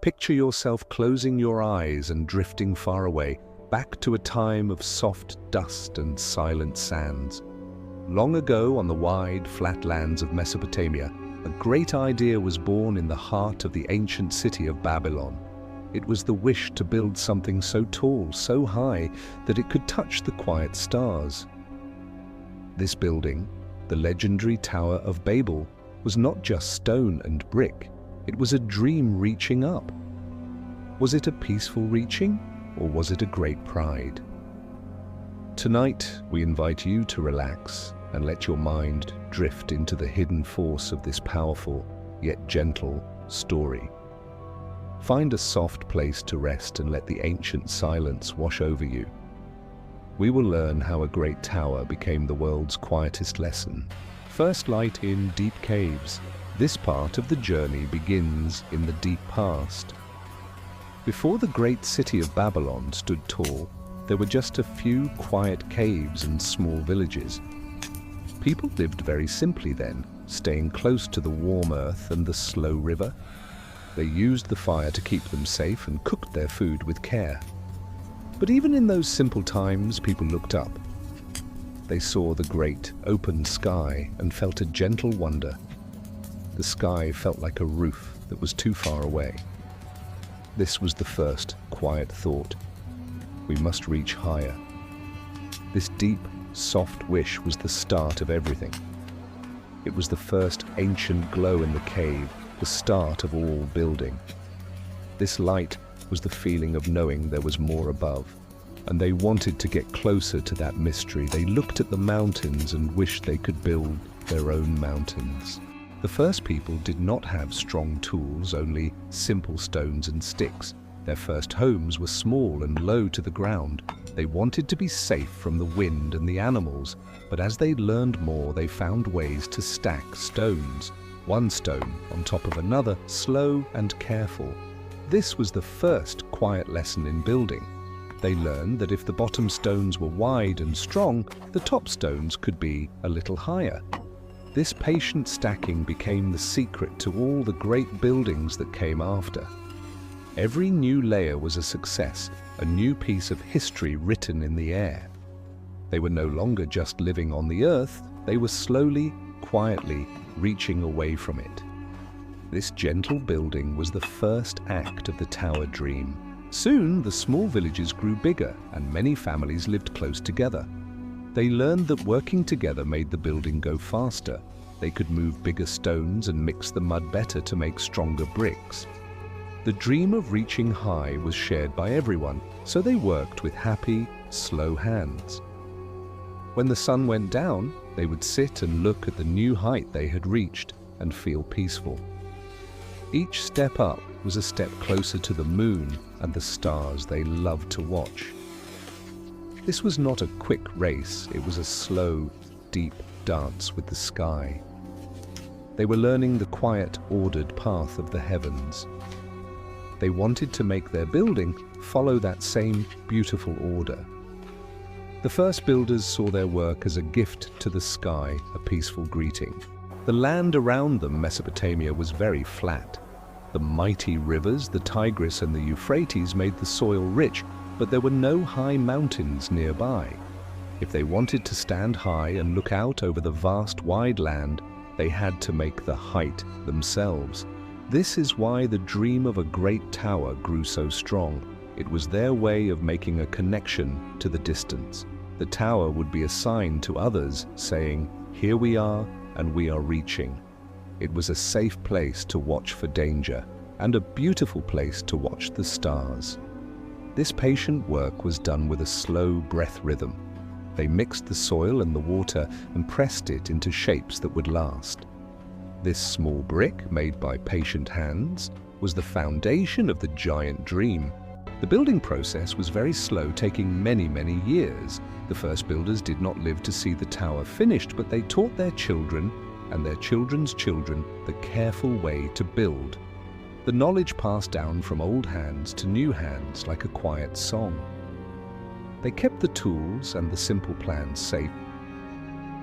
Picture yourself closing your eyes and drifting far away, back to a time of soft dust and silent sands. Long ago, on the wide, flat lands of Mesopotamia, a great idea was born in the heart of the ancient city of Babylon. It was the wish to build something so tall, so high, that it could touch the quiet stars. This building, the legendary Tower of Babel, was not just stone and brick. It was a dream reaching up. Was it a peaceful reaching, or was it a great pride? Tonight, we invite you to relax and let your mind drift into the hidden force of this powerful, yet gentle, story. Find a soft place to rest and let the ancient silence wash over you. We will learn how a great tower became the world's quietest lesson. First light in deep caves. This part of the journey begins in the deep past. Before the great city of Babylon stood tall, there were just a few quiet caves and small villages. People lived very simply then, staying close to the warm earth and the slow river. They used the fire to keep them safe and cooked their food with care. But even in those simple times, people looked up. They saw the great, open sky and felt a gentle wonder. The sky felt like a roof that was too far away. This was the first quiet thought. We must reach higher. This deep, soft wish was the start of everything. It was the first ancient glow in the cave, the start of all building. This light was the feeling of knowing there was more above, and they wanted to get closer to that mystery. They looked at the mountains and wished they could build their own mountains. The first people did not have strong tools, only simple stones and sticks. Their first homes were small and low to the ground. They wanted to be safe from the wind and the animals, but as they learned more, they found ways to stack stones, one stone on top of another, slow and careful. This was the first quiet lesson in building. They learned that if the bottom stones were wide and strong, the top stones could be a little higher. This patient stacking became the secret to all the great buildings that came after. Every new layer was a success, a new piece of history written in the air. They were no longer just living on the earth, they were slowly, quietly reaching away from it. This gentle building was the first act of the tower dream. Soon, the small villages grew bigger and many families lived close together. They learned that working together made the building go faster. They could move bigger stones and mix the mud better to make stronger bricks. The dream of reaching high was shared by everyone, so they worked with happy, slow hands. When the sun went down, they would sit and look at the new height they had reached and feel peaceful. Each step up was a step closer to the moon and the stars they loved to watch. This was not a quick race, it was a slow, deep dance with the sky. They were learning the quiet, ordered path of the heavens. They wanted to make their building follow that same beautiful order. The first builders saw their work as a gift to the sky, a peaceful greeting. The land around them, Mesopotamia, was very flat. The mighty rivers, the Tigris and the Euphrates, made the soil rich, but there were no high mountains nearby. If they wanted to stand high and look out over the vast, wide land, they had to make the height themselves. This is why the dream of a great tower grew so strong. It was their way of making a connection to the distance. The tower would be a sign to others, saying, "Here we are, and we are reaching." It was a safe place to watch for danger, and a beautiful place to watch the stars. This patient work was done with a slow breath rhythm. They mixed the soil and the water and pressed it into shapes that would last. This small brick, made by patient hands, was the foundation of the giant dream. The building process was very slow, taking many, many years. The first builders did not live to see the tower finished, but they taught their children and their children's children the careful way to build. The knowledge passed down from old hands to new hands like a quiet song. They kept the tools and the simple plans safe.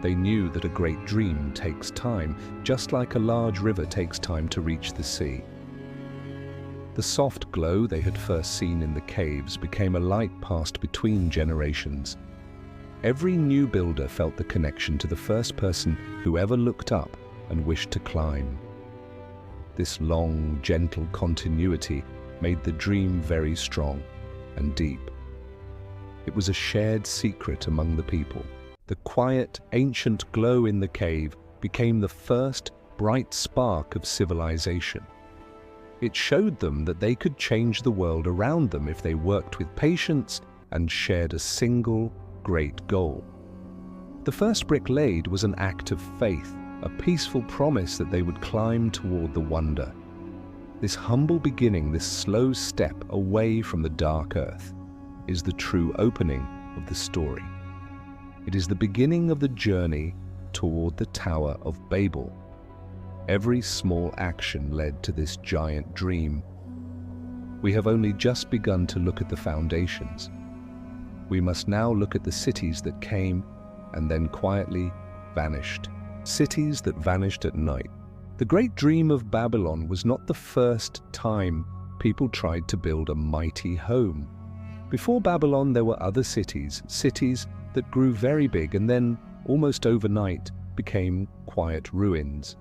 They knew that a great dream takes time, just like a large river takes time to reach the sea. The soft glow they had first seen in the caves became a light passed between generations. Every new builder felt the connection to the first person who ever looked up and wished to climb. This long, gentle continuity made the dream very strong and deep. It was a shared secret among the people. The quiet, ancient glow in the cave became the first bright spark of civilization. It showed them that they could change the world around them if they worked with patience and shared a single, great goal. The first brick laid was an act of faith, a peaceful promise that they would climb toward the wonder. This humble beginning, this slow step away from the dark earth, is the true opening of the story. It is the beginning of the journey toward the Tower of Babel. Every small action led to this giant dream. We have only just begun to look at the foundations. We must now look at the cities that came and then quietly vanished. Cities that vanished at night. The great dream of Babylon was not the first time people tried to build a mighty home. Before Babylon, there were other cities that grew very big and then, almost overnight, became quiet ruins.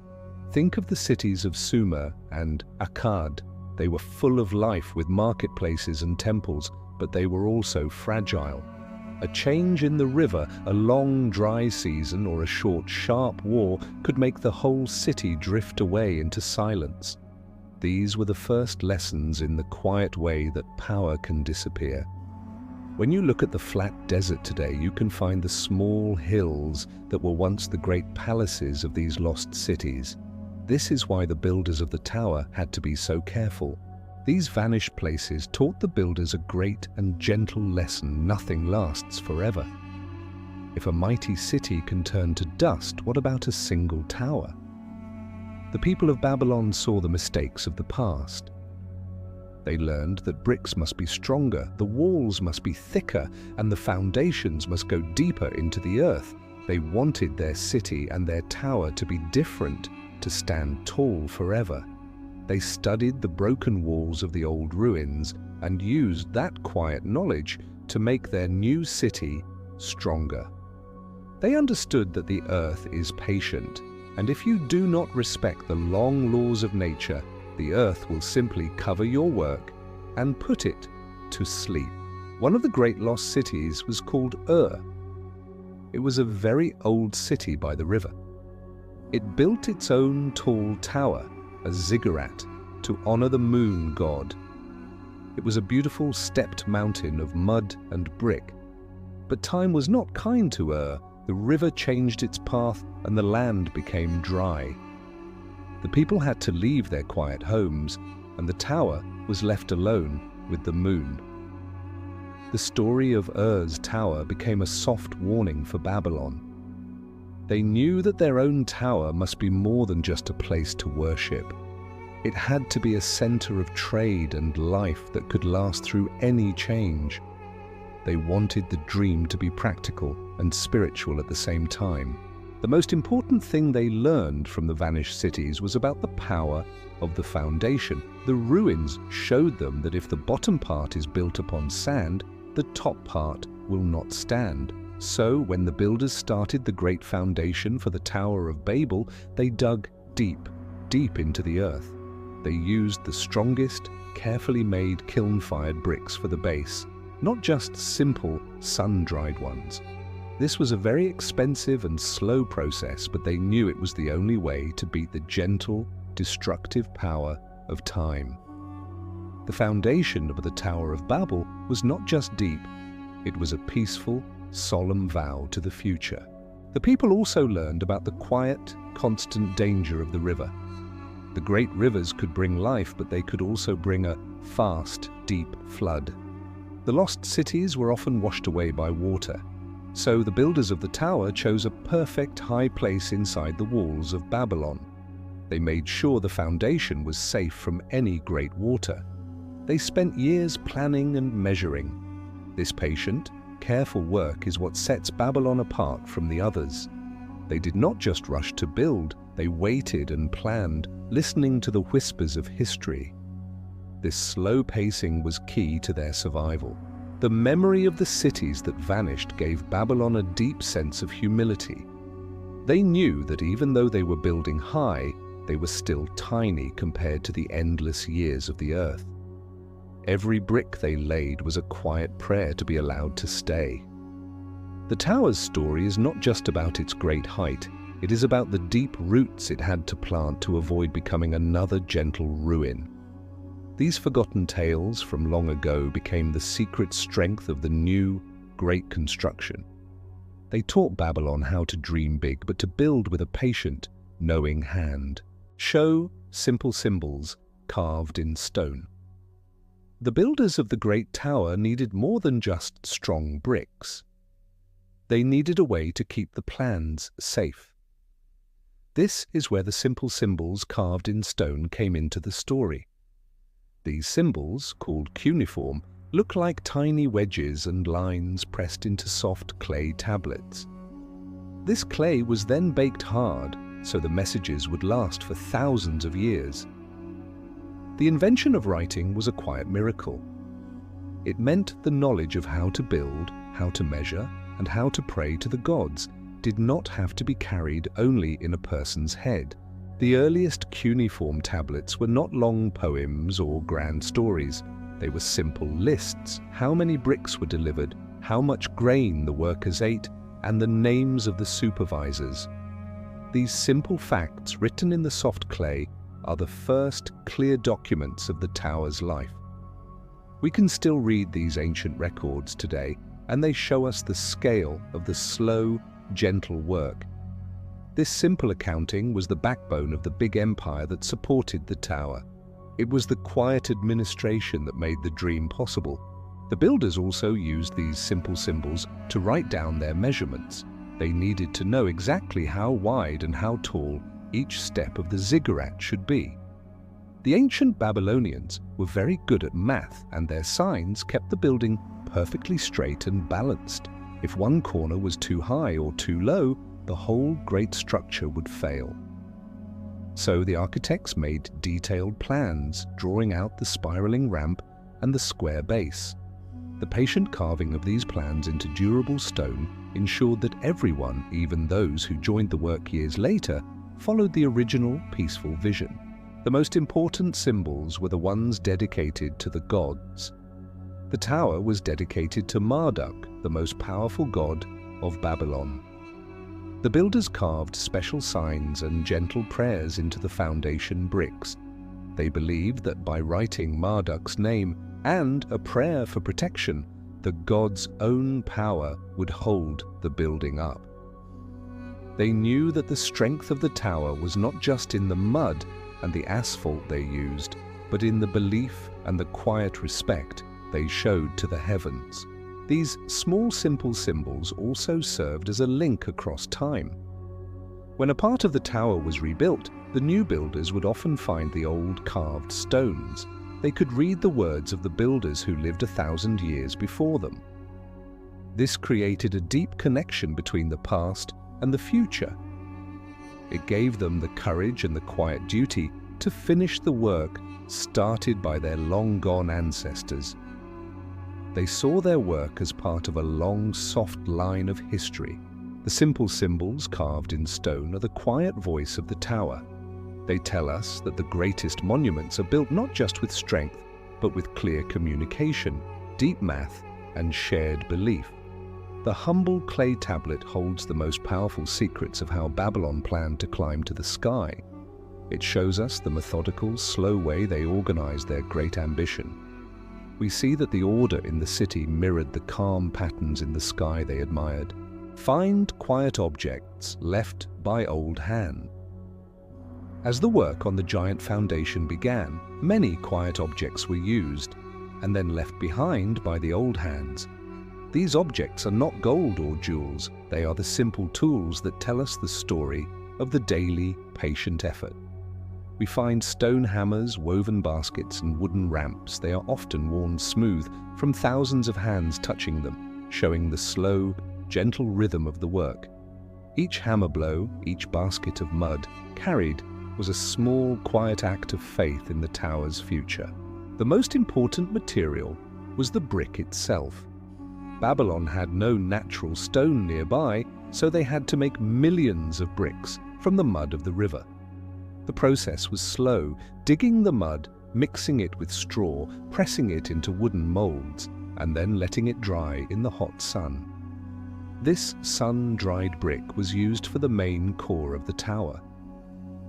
Think of the cities of Sumer and Akkad. They were full of life with marketplaces and temples, but they were also fragile. A change in the river, a long dry season, or a short sharp war could make the whole city drift away into silence. These were the first lessons in the quiet way that power can disappear. When you look at the flat desert today, you can find the small hills that were once the great palaces of these lost cities. This is why the builders of the tower had to be so careful. These vanished places taught the builders a great and gentle lesson: nothing lasts forever. If a mighty city can turn to dust, what about a single tower? The people of Babylon saw the mistakes of the past. They learned that bricks must be stronger, the walls must be thicker, and the foundations must go deeper into the earth. They wanted their city and their tower to be different, to stand tall forever. They studied the broken walls of the old ruins and used that quiet knowledge to make their new city stronger. They understood that the earth is patient, and if you do not respect the long laws of nature, the earth will simply cover your work and put it to sleep. One of the great lost cities was called Ur. It was a very old city by the river. It built its own tall tower, a ziggurat, to honor the moon god. It was a beautiful stepped mountain of mud and brick. But time was not kind to Ur. The river changed its path and the land became dry. The people had to leave their quiet homes, and the tower was left alone with the moon. The story of Ur's tower became a soft warning for Babylon. They knew that their own tower must be more than just a place to worship. It had to be a center of trade and life that could last through any change. They wanted the dream to be practical and spiritual at the same time. The most important thing they learned from the vanished cities was about the power of the foundation. The ruins showed them that if the bottom part is built upon sand, the top part will not stand. So, when the builders started the great foundation for the Tower of Babel, they dug deep, deep into the earth. They used the strongest, carefully made kiln-fired bricks for the base, not just simple, sun-dried ones. This was a very expensive and slow process, but they knew it was the only way to beat the gentle, destructive power of time. The foundation of the Tower of Babel was not just deep, it was a peaceful, solemn vow to the future. The people also learned about the quiet, constant danger of the river. The great rivers could bring life, but they could also bring a fast, deep flood. The lost cities were often washed away by water. So the builders of the tower chose a perfect high place inside the walls of Babylon. They made sure the foundation was safe from any great water. They spent years planning and measuring. This patient, careful work is what sets Babylon apart from the others. They did not just rush to build, they waited and planned, listening to the whispers of history. This slow pacing was key to their survival. The memory of the cities that vanished gave Babylon a deep sense of humility. They knew that even though they were building high, they were still tiny compared to the endless years of the earth. Every brick they laid was a quiet prayer to be allowed to stay. The tower's story is not just about its great height, it is about the deep roots it had to plant to avoid becoming another gentle ruin. These forgotten tales from long ago became the secret strength of the new, great construction. They taught Babylon how to dream big, but to build with a patient, knowing hand. Show simple symbols carved in stone. The builders of the Great Tower needed more than just strong bricks. They needed a way to keep the plans safe. This is where the simple symbols carved in stone came into the story. These symbols, called cuneiform, look like tiny wedges and lines pressed into soft clay tablets. This clay was then baked hard, so the messages would last for thousands of years. The invention of writing was a quiet miracle. It meant the knowledge of how to build, how to measure, and how to pray to the gods did not have to be carried only in a person's head. The earliest cuneiform tablets were not long poems or grand stories. They were simple lists: how many bricks were delivered, how much grain the workers ate, and the names of the supervisors. These simple facts, written in the soft clay, are the first clear documents of the tower's life. We can still read these ancient records today, and they show us the scale of the slow, gentle work. This simple accounting was the backbone of the big empire that supported the tower. It was the quiet administration that made the dream possible. The builders also used these simple symbols to write down their measurements. They needed to know exactly how wide and how tall each step of the ziggurat should be. The ancient Babylonians were very good at math, and their signs kept the building perfectly straight and balanced. If one corner was too high or too low, the whole great structure would fail. So the architects made detailed plans, drawing out the spiraling ramp and the square base. The patient carving of these plans into durable stone ensured that everyone, even those who joined the work years later, followed the original peaceful vision. The most important symbols were the ones dedicated to the gods. The tower was dedicated to Marduk, the most powerful god of Babylon. The builders carved special signs and gentle prayers into the foundation bricks. They believed that by writing Marduk's name and a prayer for protection, the god's own power would hold the building up. They knew that the strength of the tower was not just in the mud and the asphalt they used, but in the belief and the quiet respect they showed to the heavens. These small, simple symbols also served as a link across time. When a part of the tower was rebuilt, the new builders would often find the old carved stones. They could read the words of the builders who lived 1,000 years before them. This created a deep connection between the past and the future. It gave them the courage and the quiet duty to finish the work started by their long-gone ancestors. They saw their work as part of a long, soft line of history. The simple symbols carved in stone are the quiet voice of the tower. They tell us that the greatest monuments are built not just with strength, but with clear communication, deep math, and shared belief. The humble clay tablet holds the most powerful secrets of how Babylon planned to climb to the sky. It shows us the methodical, slow way they organized their great ambition. We see that the order in the city mirrored the calm patterns in the sky they admired. Find quiet objects left by old hands. As the work on the giant foundation began, many quiet objects were used and then left behind by the old hands. These objects are not gold or jewels, they are the simple tools that tell us the story of the daily, patient effort. We find stone hammers, woven baskets, and wooden ramps. They are often worn smooth from thousands of hands touching them, showing the slow, gentle rhythm of the work. Each hammer blow, each basket of mud carried was a small, quiet act of faith in the tower's future. The most important material was the brick itself. Babylon had no natural stone nearby, so they had to make millions of bricks from the mud of the river. The process was slow, digging the mud, mixing it with straw, pressing it into wooden molds, and then letting it dry in the hot sun. This sun-dried brick was used for the main core of the tower.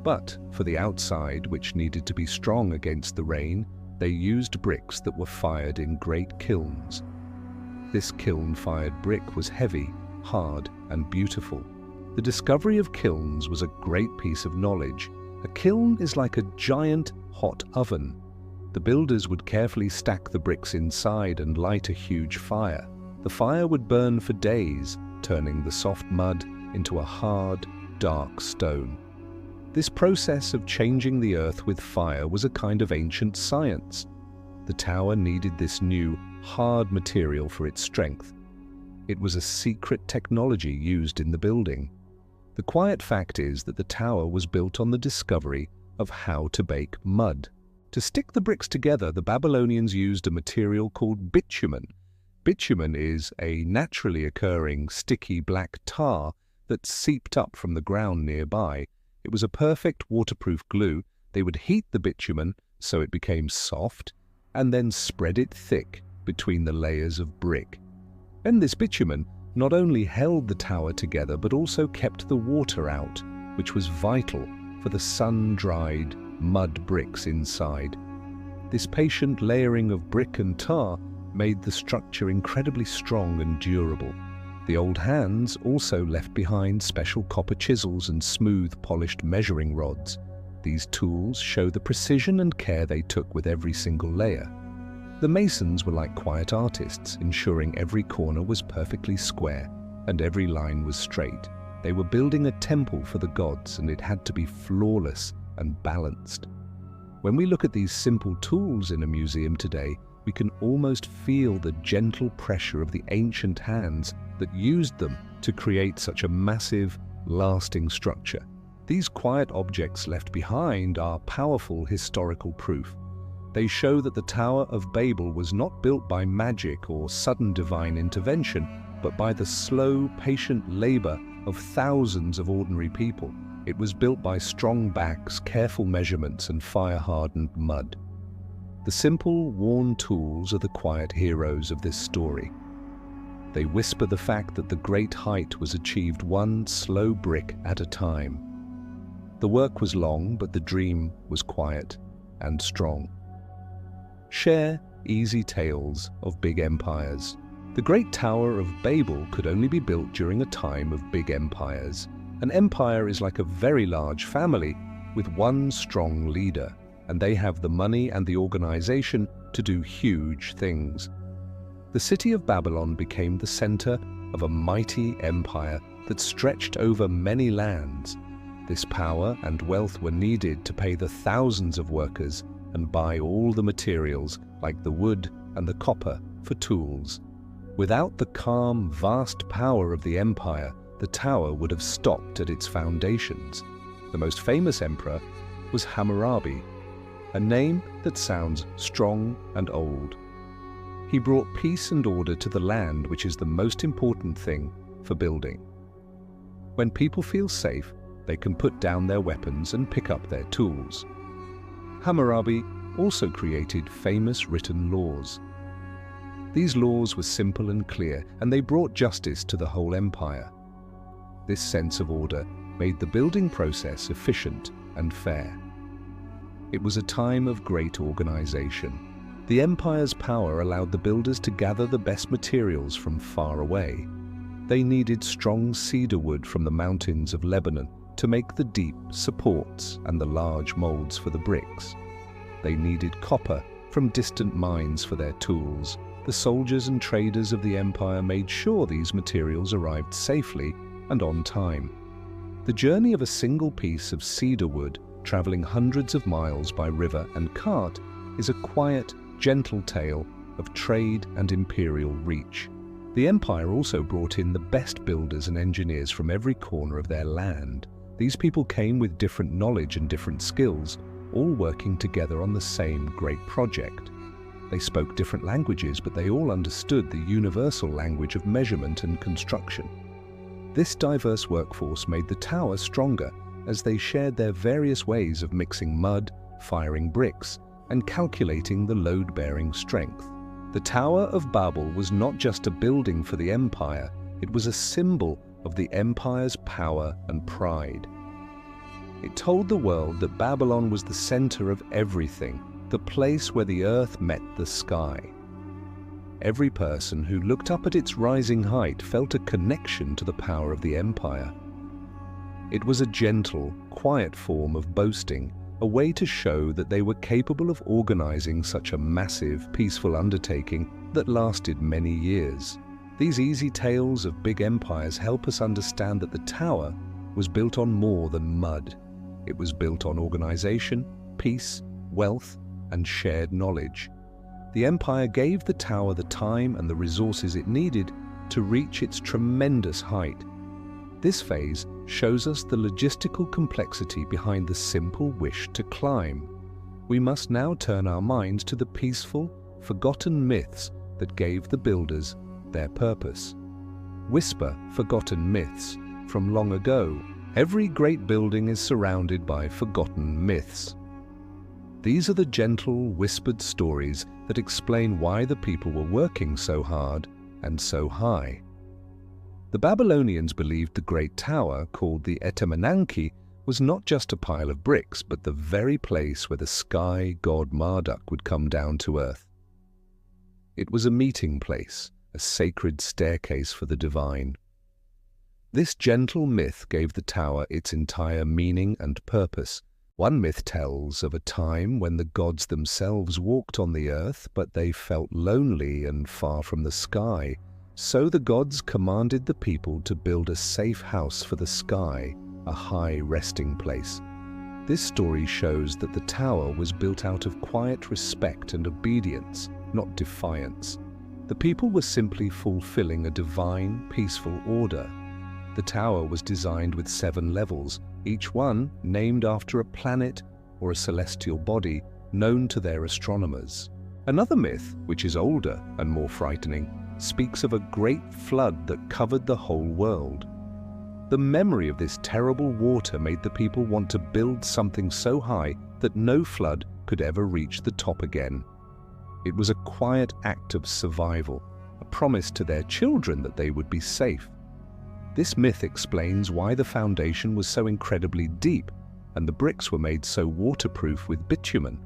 But for the outside, which needed to be strong against the rain, they used bricks that were fired in great kilns. This kiln-fired brick was heavy, hard, and beautiful. The discovery of kilns was a great piece of knowledge. A kiln is like a giant hot oven. The builders would carefully stack the bricks inside and light a huge fire. The fire would burn for days, turning the soft mud into a hard, dark stone. This process of changing the earth with fire was a kind of ancient science. The tower needed this new, hard material for its strength. It was a secret technology used in the building. The quiet fact is that the tower was built on the discovery of how to bake mud. To stick the bricks together, the Babylonians used a material called bitumen. Bitumen is a naturally occurring sticky black tar that seeped up from the ground nearby. It was a perfect waterproof glue. They would heat the bitumen so it became soft and then spread it thick between the layers of brick. And this bitumen not only held the tower together but also kept the water out, which was vital for the sun-dried mud bricks inside. This patient layering of brick and tar made the structure incredibly strong and durable. The old hands also left behind special copper chisels and smooth, polished measuring rods. These tools show the precision and care they took with every single layer. The masons were like quiet artists, ensuring every corner was perfectly square and every line was straight. They were building a temple for the gods, and it had to be flawless and balanced. When we look at these simple tools in a museum today, we can almost feel the gentle pressure of the ancient hands that used them to create such a massive, lasting structure. These quiet objects left behind are powerful historical proof. They show that the Tower of Babel was not built by magic or sudden divine intervention, but by the slow, patient labor of thousands of ordinary people. It was built by strong backs, careful measurements, and fire-hardened mud. The simple, worn tools are the quiet heroes of this story. They whisper the fact that the great height was achieved one slow brick at a time. The work was long, but the dream was quiet and strong. Share easy tales of big empires. The Great Tower of Babel could only be built during a time of big empires. An empire is like a very large family with one strong leader, and they have the money and the organization to do huge things. The city of Babylon became the center of a mighty empire that stretched over many lands. This power and wealth were needed to pay the thousands of workers and buy all the materials like the wood and the copper for tools. Without the calm, vast power of the empire, the tower would have stopped at its foundations. The most famous emperor was Hammurabi, a name that sounds strong and old. He brought peace and order to the land, which is the most important thing for building. When people feel safe, they can put down their weapons and pick up their tools. Hammurabi also created famous written laws. These laws were simple and clear, and they brought justice to the whole empire. This sense of order made the building process efficient and fair. It was a time of great organization. The empire's power allowed the builders to gather the best materials from far away. They needed strong cedar wood from the mountains of Lebanon to make the deep supports and the large molds for the bricks. They needed copper from distant mines for their tools. The soldiers and traders of the empire made sure these materials arrived safely and on time. The journey of a single piece of cedar wood traveling hundreds of miles by river and cart is a quiet, gentle tale of trade and imperial reach. The empire also brought in the best builders and engineers from every corner of their land. These people came with different knowledge and different skills, all working together on the same great project. They spoke different languages, but they all understood the universal language of measurement and construction. This diverse workforce made the tower stronger as they shared their various ways of mixing mud, firing bricks, and calculating the load-bearing strength. The Tower of Babel was not just a building for the empire, it was a symbol of the empire's power and pride. It told the world that Babylon was the center of everything, the place where the earth met the sky. Every person who looked up at its rising height felt a connection to the power of the empire. It was a gentle, quiet form of boasting, a way to show that they were capable of organizing such a massive, peaceful undertaking that lasted many years. These easy tales of big empires help us understand that the tower was built on more than mud. It was built on organization, peace, wealth, and shared knowledge. The empire gave the tower the time and the resources it needed to reach its tremendous height. This phase shows us the logistical complexity behind the simple wish to climb. We must now turn our minds to the peaceful, forgotten myths that gave the builders their purpose. Whisper forgotten myths from long ago. Every great building is surrounded by forgotten myths. These are the gentle, whispered stories that explain why the people were working so hard and so high. The Babylonians believed the great tower, called the Etemenanki, was not just a pile of bricks, but the very place where the sky god Marduk would come down to earth. It was a meeting place, a sacred staircase for the divine. This gentle myth gave the tower its entire meaning and purpose. One myth tells of a time when the gods themselves walked on the earth, but they felt lonely and far from the sky. So the gods commanded the people to build a safe house for the sky, a high resting place. This story shows that the tower was built out of quiet respect and obedience, not defiance. The people were simply fulfilling a divine, peaceful order. The tower was designed with 7 levels, each one named after a planet or a celestial body known to their astronomers. Another myth, which is older and more frightening, speaks of a great flood that covered the whole world. The memory of this terrible water made the people want to build something so high that no flood could ever reach the top again. It was a quiet act of survival, a promise to their children that they would be safe. This myth explains why the foundation was so incredibly deep and the bricks were made so waterproof with bitumen.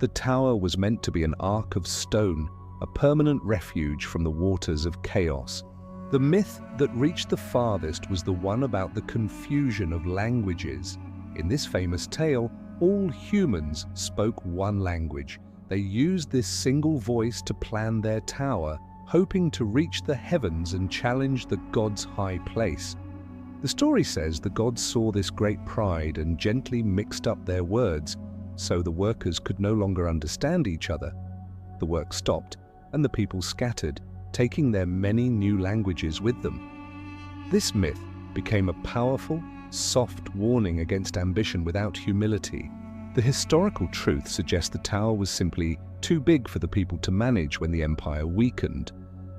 The tower was meant to be an ark of stone, a permanent refuge from the waters of chaos. The myth that reached the farthest was the one about the confusion of languages. In this famous tale, all humans spoke one language. They used this single voice to plan their tower, hoping to reach the heavens and challenge the gods' high place. The story says the gods saw this great pride and gently mixed up their words, so the workers could no longer understand each other. The work stopped, and the people scattered, taking their many new languages with them. This myth became a powerful, soft warning against ambition without humility. The historical truth suggests the tower was simply too big for the people to manage when the empire weakened.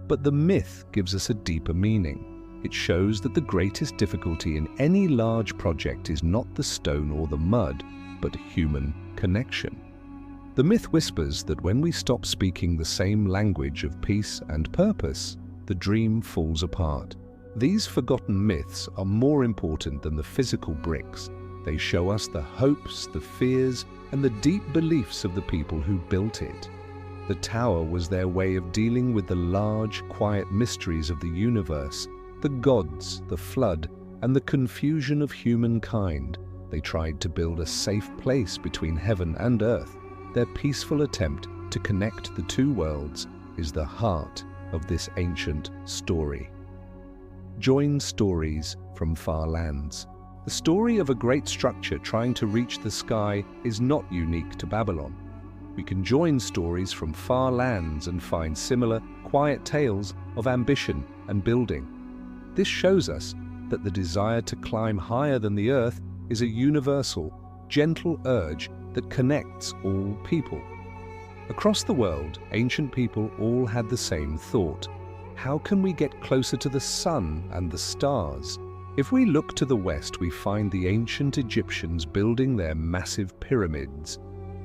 But the myth gives us a deeper meaning. It shows that the greatest difficulty in any large project is not the stone or the mud, but human connection. The myth whispers that when we stop speaking the same language of peace and purpose, the dream falls apart. These forgotten myths are more important than the physical bricks. They show us the hopes, the fears, and the deep beliefs of the people who built it. The tower was their way of dealing with the large, quiet mysteries of the universe, the gods, the flood, and the confusion of humankind. They tried to build a safe place between heaven and earth. Their peaceful attempt to connect the two worlds is the heart of this ancient story. Join stories from far lands. The story of a great structure trying to reach the sky is not unique to Babylon. We can join stories from far lands and find similar, quiet tales of ambition and building. This shows us that the desire to climb higher than the earth is a universal, gentle urge that connects all people. Across the world, ancient people all had the same thought. How can we get closer to the sun and the stars? If we look to the west, we find the ancient Egyptians building their massive pyramids.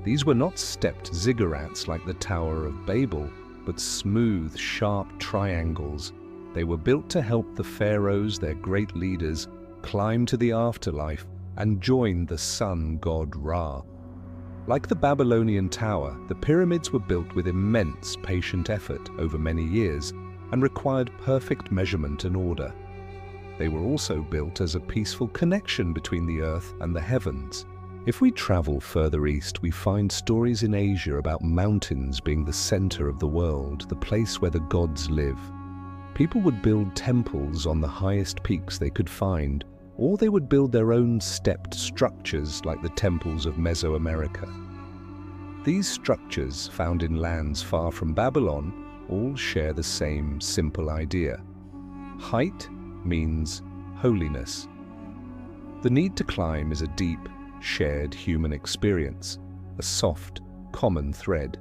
These were not stepped ziggurats like the Tower of Babel, but smooth, sharp triangles. They were built to help the pharaohs, their great leaders, climb to the afterlife and join the sun god Ra. Like the Babylonian Tower, the pyramids were built with immense patient effort over many years and required perfect measurement and order. They were also built as a peaceful connection between the earth and the heavens. If we travel further east, we find stories in Asia about mountains being the center of the world, the place where the gods live. People would build temples on the highest peaks they could find, or they would build their own stepped structures like the temples of Mesoamerica. These structures, found in lands far from Babylon, all share the same simple idea. Height means holiness. The need to climb is a deep, shared human experience, a soft, common thread.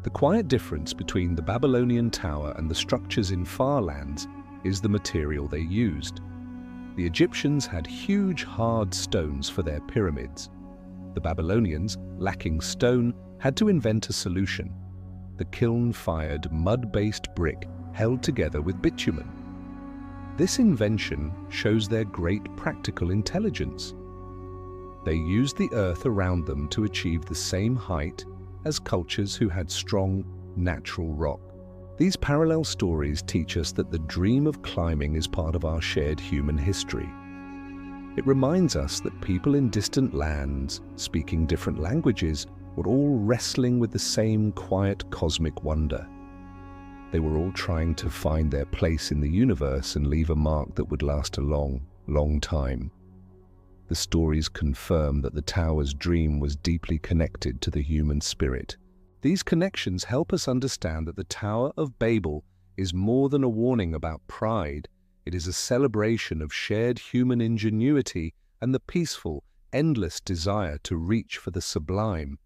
The quiet difference between the Babylonian tower and the structures in far lands is the material they used. The Egyptians had huge hard stones for their pyramids. The Babylonians, lacking stone, had to invent a solution: the kiln-fired, mud-based brick held together with bitumen. This invention shows their great practical intelligence. They used the earth around them to achieve the same height as cultures who had strong, natural rock. These parallel stories teach us that the dream of climbing is part of our shared human history. It reminds us that people in distant lands, speaking different languages, were all wrestling with the same quiet cosmic wonder. They were all trying to find their place in the universe and leave a mark that would last a long, long time. The stories confirm that the tower's dream was deeply connected to the human spirit. These connections help us understand that the Tower of Babel is more than a warning about pride. It is a celebration of shared human ingenuity and the peaceful, endless desire to reach for the sublime.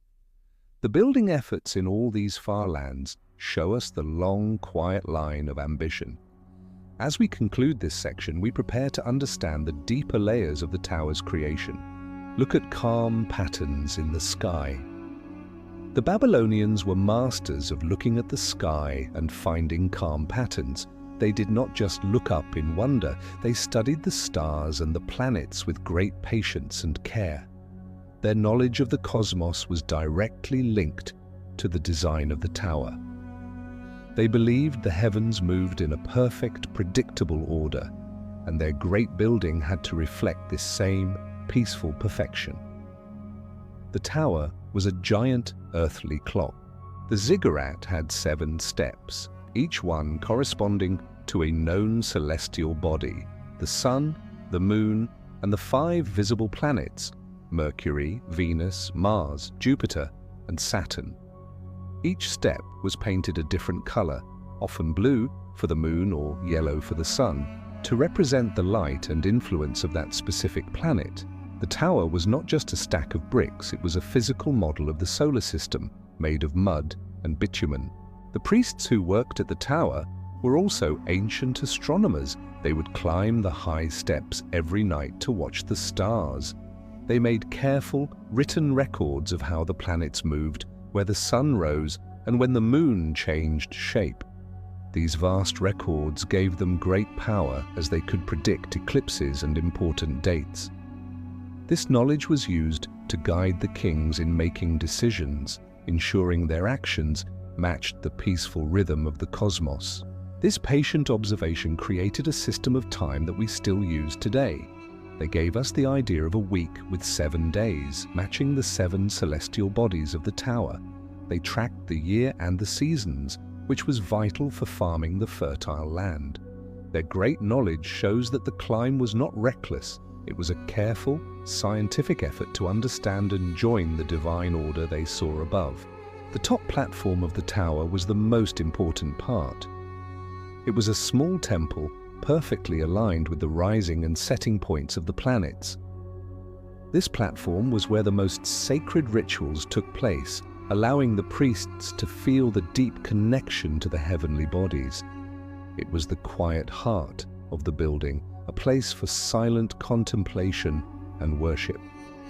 The building efforts in all these far lands show us the long, quiet line of ambition. As we conclude this section, we prepare to understand the deeper layers of the tower's creation. Look at calm patterns in the sky. The Babylonians were masters of looking at the sky and finding calm patterns. They did not just look up in wonder, they studied the stars and the planets with great patience and care. Their knowledge of the cosmos was directly linked to the design of the tower. They believed the heavens moved in a perfect, predictable order, and their great building had to reflect this same peaceful perfection. The tower was a giant earthly clock. The ziggurat had 7 steps, each one corresponding to a known celestial body: the sun, the moon, and the 5 visible planets: Mercury, Venus, Mars, Jupiter, and Saturn. Each step was painted a different color, often blue for the moon or yellow for the sun, to represent the light and influence of that specific planet. The tower was not just a stack of bricks, it was a physical model of the solar system, made of mud and bitumen. The priests who worked at the tower were also ancient astronomers. They would climb the high steps every night to watch the stars. They made careful, written records of how the planets moved, where the sun rose, and when the moon changed shape. These vast records gave them great power as they could predict eclipses and important dates. This knowledge was used to guide the kings in making decisions, ensuring their actions matched the peaceful rhythm of the cosmos. This patient observation created a system of time that we still use today. They gave us the idea of a week with 7 days, matching the 7 celestial bodies of the tower. They tracked the year and the seasons, which was vital for farming the fertile land. Their great knowledge shows that the climb was not reckless. It was a careful, scientific effort to understand and join the divine order they saw above. The top platform of the tower was the most important part. It was a small temple, perfectly aligned with the rising and setting points of the planets. This platform was where the most sacred rituals took place, allowing the priests to feel the deep connection to the heavenly bodies. It was the quiet heart of the building, a place for silent contemplation and worship.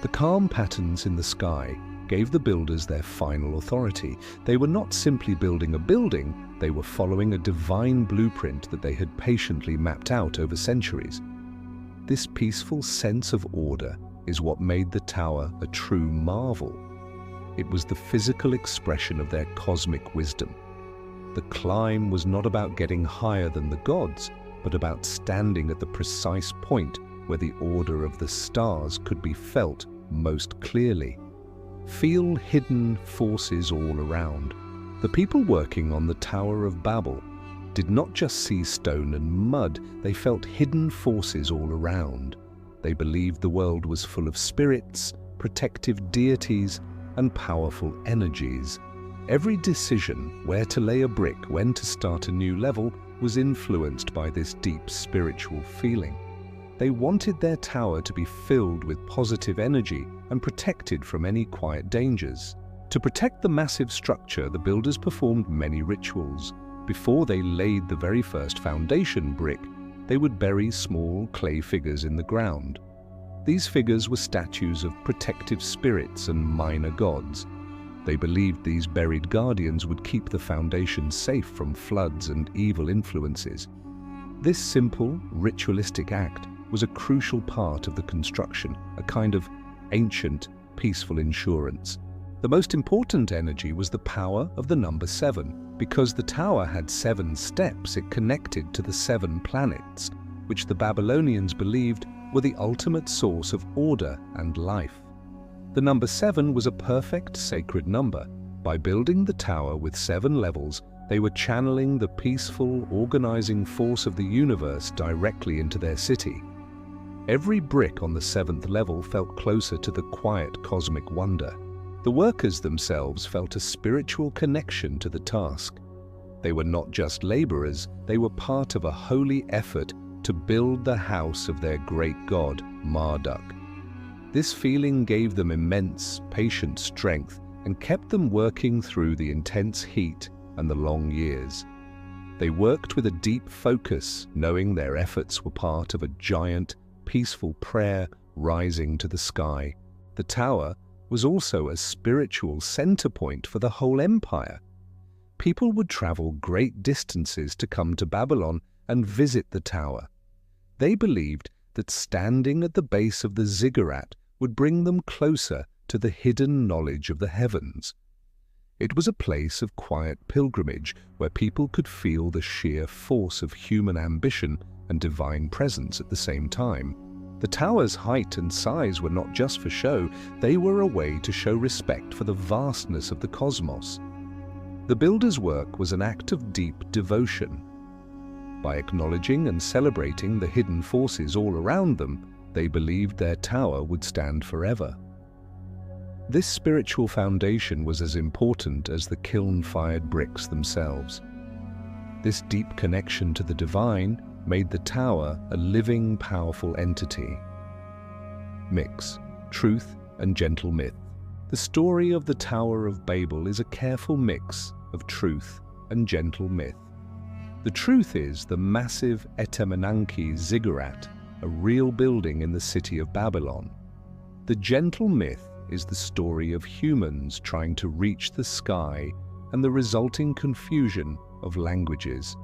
The calm patterns in the sky gave the builders their final authority. They were not simply building a building, they were following a divine blueprint that they had patiently mapped out over centuries. This peaceful sense of order is what made the tower a true marvel. It was the physical expression of their cosmic wisdom. The climb was not about getting higher than the gods, but about standing at the precise point where the order of the stars could be felt most clearly. Feel hidden forces all around. The people working on the Tower of Babel did not just see stone and mud, they felt hidden forces all around. They believed the world was full of spirits, protective deities, and powerful energies. Every decision, where to lay a brick, when to start a new level, was influenced by this deep spiritual feeling. They wanted their tower to be filled with positive energy and protected from any quiet dangers. To protect the massive structure, the builders performed many rituals. Before they laid the very first foundation brick, they would bury small clay figures in the ground. These figures were statues of protective spirits and minor gods. They believed these buried guardians would keep the foundation safe from floods and evil influences. This simple, ritualistic act was a crucial part of the construction, a kind of ancient, peaceful insurance. The most important energy was the power of the number 7. Because the tower had 7 steps, it connected to the 7 planets, which the Babylonians believed were the ultimate source of order and life. The number 7 was a perfect sacred number. By building the tower with 7 levels, they were channeling the peaceful, organizing force of the universe directly into their city. Every brick on the 7th level felt closer to the quiet cosmic wonder. The workers themselves felt a spiritual connection to the task. They were not just laborers, they were part of a holy effort to build the house of their great god, Marduk. This feeling gave them immense, patient strength and kept them working through the intense heat and the long years. They worked with a deep focus, knowing their efforts were part of a giant, peaceful prayer rising to the sky. The tower was also a spiritual center point for the whole empire. People would travel great distances to come to Babylon and visit the tower. They believed that standing at the base of the Ziggurat would bring them closer to the hidden knowledge of the heavens. It was a place of quiet pilgrimage where people could feel the sheer force of human ambition and divine presence at the same time. The tower's height and size were not just for show, they were a way to show respect for the vastness of the cosmos. The builders' work was an act of deep devotion. By acknowledging and celebrating the hidden forces all around them, they believed their tower would stand forever. This spiritual foundation was as important as the kiln-fired bricks themselves. This deep connection to the divine made the tower a living, powerful entity. Mix, truth and gentle myth. The story of the Tower of Babel is a careful mix of truth and gentle myth. The truth is the massive Etemenanki Ziggurat, a real building in the city of Babylon. The gentle myth is the story of humans trying to reach the sky and the resulting confusion of languages.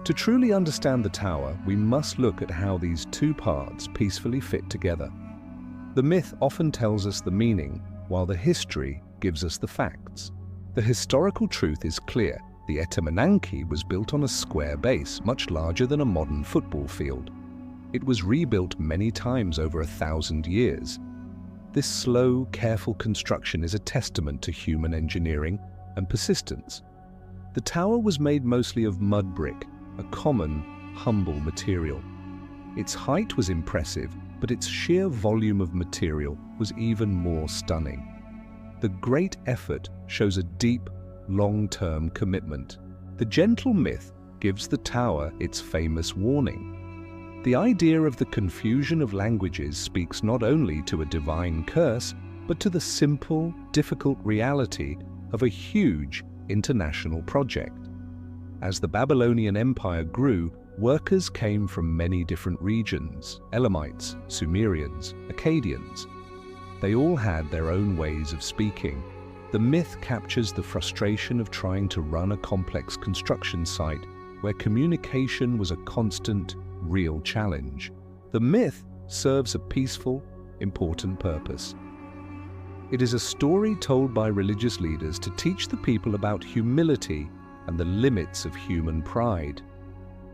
To truly understand the tower, we must look at how these two parts peacefully fit together. The myth often tells us the meaning, while the history gives us the facts. The historical truth is clear. The Etemenanki was built on a square base, much larger than a modern football field. It was rebuilt many times over 1,000 years. This slow, careful construction is a testament to human engineering and persistence. The tower was made mostly of mud brick, a common, humble material. Its height was impressive, but its sheer volume of material was even more stunning. The great effort shows a deep, long-term commitment. The gentle myth gives the tower its famous warning. The idea of the confusion of languages speaks not only to a divine curse, but to the simple, difficult reality of a huge international project. As the Babylonian Empire grew, workers came from many different regions: Elamites, Sumerians, Akkadians. They all had their own ways of speaking. The myth captures the frustration of trying to run a complex construction site where communication was a constant, real challenge. The myth serves a peaceful, important purpose. It is a story told by religious leaders to teach the people about humility and the limits of human pride.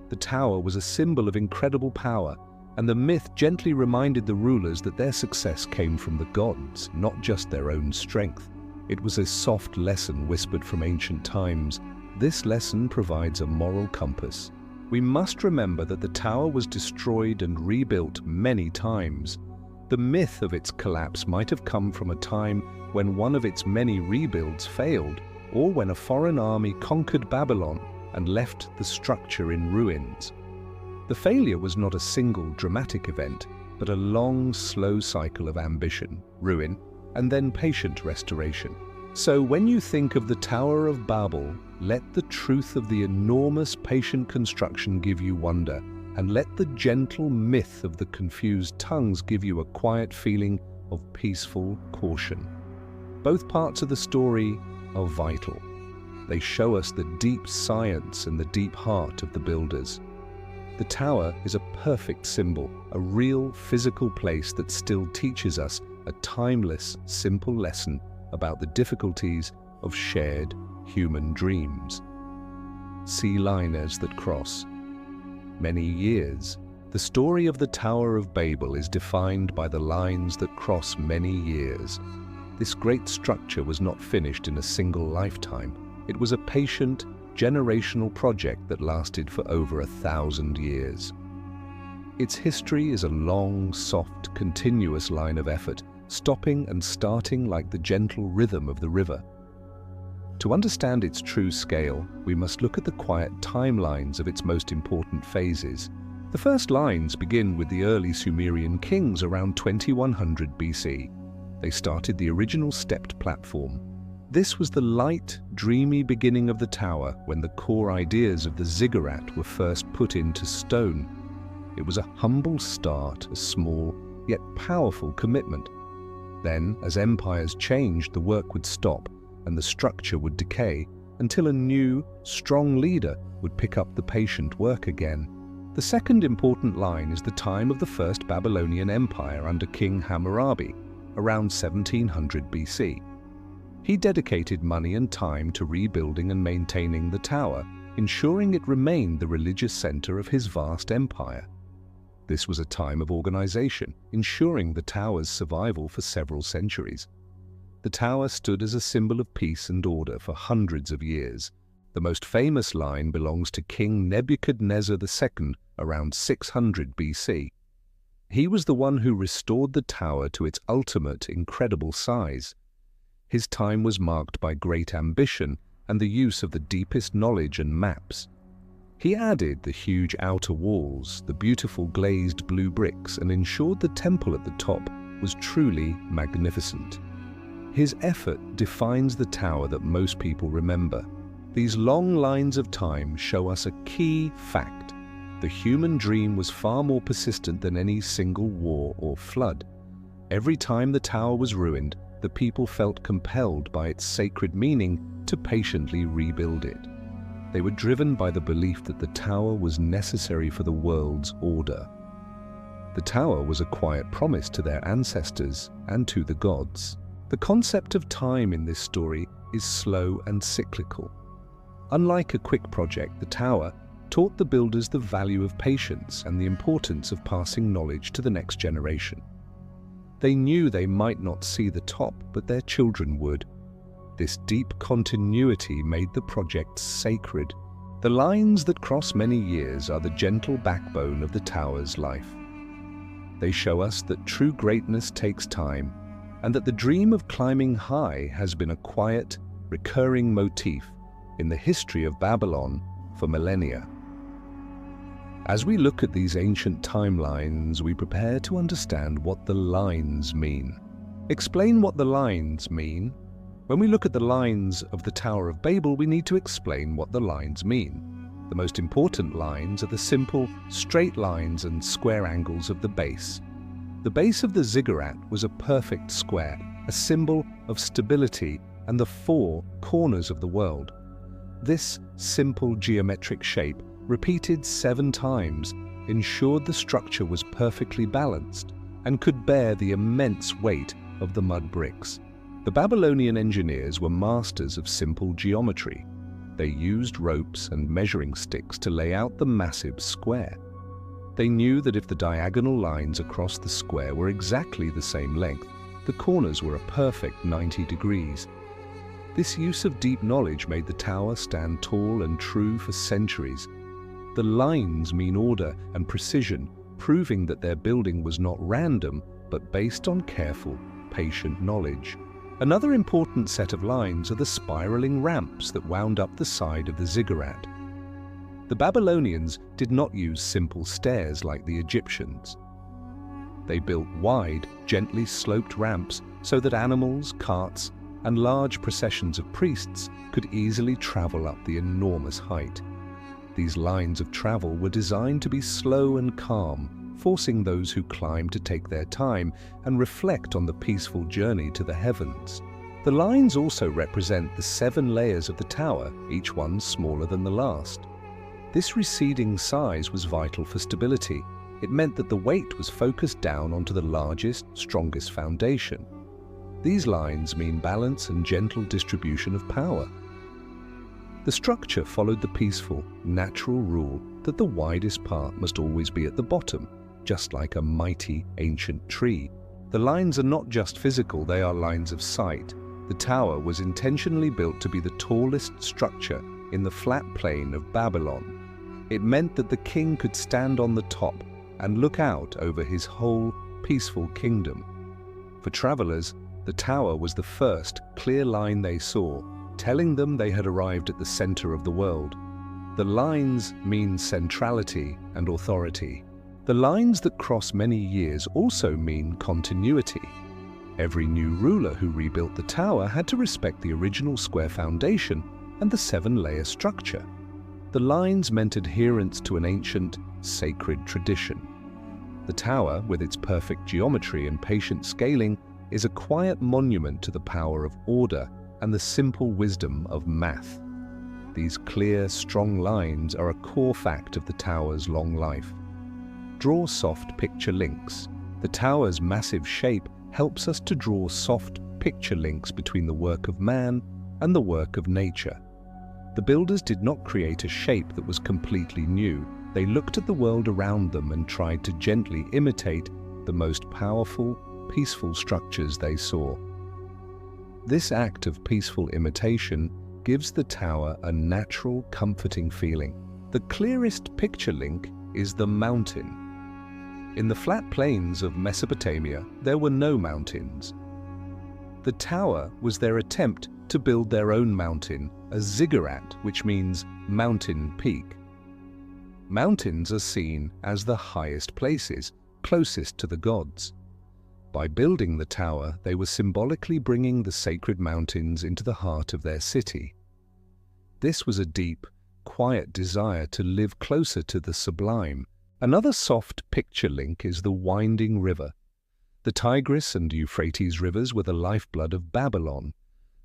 The tower was a symbol of incredible power, and the myth gently reminded the rulers that their success came from the gods, not just their own strength. It was a soft lesson whispered from ancient times. This lesson provides a moral compass. We must remember that the tower was destroyed and rebuilt many times. The myth of its collapse might have come from a time when one of its many rebuilds failed, or when a foreign army conquered Babylon and left the structure in ruins. The failure was not a single dramatic event, but a long, slow cycle of ambition, ruin, and then patient restoration. So when you think of the Tower of Babel, let the truth of the enormous patient construction give you wonder, and let the gentle myth of the confused tongues give you a quiet feeling of peaceful caution. Both parts of the story are vital. They show us the deep science and the deep heart of the builders. The tower is a perfect symbol, a real physical place that still teaches us a timeless, simple lesson about the difficulties of shared human dreams. Sea liners that cross many years. The story of the Tower of Babel is defined by the lines that cross many years. This great structure was not finished in a single lifetime. It was a patient, generational project that lasted for over 1,000 years. Its history is a long, soft, continuous line of effort, stopping and starting like the gentle rhythm of the river. To understand its true scale, we must look at the quiet timelines of its most important phases. The first lines begin with the early Sumerian kings around 2100 BC. They started the original stepped platform. This was the light, dreamy beginning of the tower when the core ideas of the Ziggurat were first put into stone. It was a humble start, a small yet powerful commitment. Then, as empires changed, the work would stop and the structure would decay until a new, strong leader would pick up the patient work again. The second important line is the time of the First Babylonian Empire under King Hammurabi, around 1700 BC. He dedicated money and time to rebuilding and maintaining the tower, ensuring it remained the religious center of his vast empire. This was a time of organization, ensuring the tower's survival for several centuries. The tower stood as a symbol of peace and order for hundreds of years. The most famous line belongs to King Nebuchadnezzar II around 600 BC. He was the one who restored the tower to its ultimate, incredible size. His time was marked by great ambition and the use of the deepest knowledge and maps. He added the huge outer walls, the beautiful glazed blue bricks, and ensured the temple at the top was truly magnificent. His effort defines the tower that most people remember. These long lines of time show us a key fact. The human dream was far more persistent than any single war or flood. Every time the tower was ruined, the people felt compelled by its sacred meaning to patiently rebuild it. They were driven by the belief that the tower was necessary for the world's order. The tower was a quiet promise to their ancestors and to the gods. The concept of time in this story is slow and cyclical. Unlike a quick project, the tower taught the builders the value of patience and the importance of passing knowledge to the next generation. They knew they might not see the top, but their children would. This deep continuity made the project sacred. The lines that cross many years are the gentle backbone of the tower's life. They show us that true greatness takes time, and that the dream of climbing high has been a quiet, recurring motif in the history of Babylon for millennia. As we look at these ancient timelines, we prepare to understand what the lines mean. Explain what the lines mean. When we look at the lines of the Tower of Babel, we need to explain what the lines mean. The most important lines are the simple, straight lines and square angles of the base. The base of the ziggurat was a perfect square, a symbol of stability and the four corners of the world. This simple geometric shape, repeated 7 times, ensured the structure was perfectly balanced and could bear the immense weight of the mud bricks. The Babylonian engineers were masters of simple geometry. They used ropes and measuring sticks to lay out the massive square. They knew that if the diagonal lines across the square were exactly the same length, the corners were a perfect 90 degrees. This use of deep knowledge made the tower stand tall and true for centuries. The lines mean order and precision, proving that their building was not random, but based on careful, patient knowledge. Another important set of lines are the spiraling ramps that wound up the side of the ziggurat. The Babylonians did not use simple stairs like the Egyptians. They built wide, gently sloped ramps so that animals, carts, and large processions of priests could easily travel up the enormous height. These lines of travel were designed to be slow and calm, forcing those who climb to take their time and reflect on the peaceful journey to the heavens. The lines also represent the 7 layers of the tower, each one smaller than the last. This receding size was vital for stability. It meant that the weight was focused down onto the largest, strongest foundation. These lines mean balance and gentle distribution of power. The structure followed the peaceful, natural rule that the widest part must always be at the bottom, just like a mighty, ancient tree. The lines are not just physical, they are lines of sight. The tower was intentionally built to be the tallest structure in the flat plain of Babylon. It meant that the king could stand on the top and look out over his whole peaceful kingdom. For travelers, the tower was the first clear line they saw, telling them they had arrived at the center of the world. The lines mean centrality and authority. The lines that cross many years also mean continuity. Every new ruler who rebuilt the tower had to respect the original square foundation and the 7-layer structure. The lines meant adherence to an ancient, sacred tradition. The tower, with its perfect geometry and patient scaling, is a quiet monument to the power of order and the simple wisdom of math. These clear, strong lines are a core fact of the tower's long life. Draw soft picture links. The tower's massive shape helps us to draw soft picture links between the work of man and the work of nature. The builders did not create a shape that was completely new. They looked at the world around them and tried to gently imitate the most powerful, peaceful structures they saw. This act of peaceful imitation gives the tower a natural, comforting feeling. The clearest picture link is the mountain. In the flat plains of Mesopotamia, there were no mountains. The tower was their attempt to build their own mountain, a ziggurat, which means mountain peak. Mountains are seen as the highest places, closest to the gods. By building the tower, they were symbolically bringing the sacred mountains into the heart of their city. This was a deep, quiet desire to live closer to the sublime. Another soft picture link is the winding river. The Tigris and Euphrates rivers were the lifeblood of Babylon.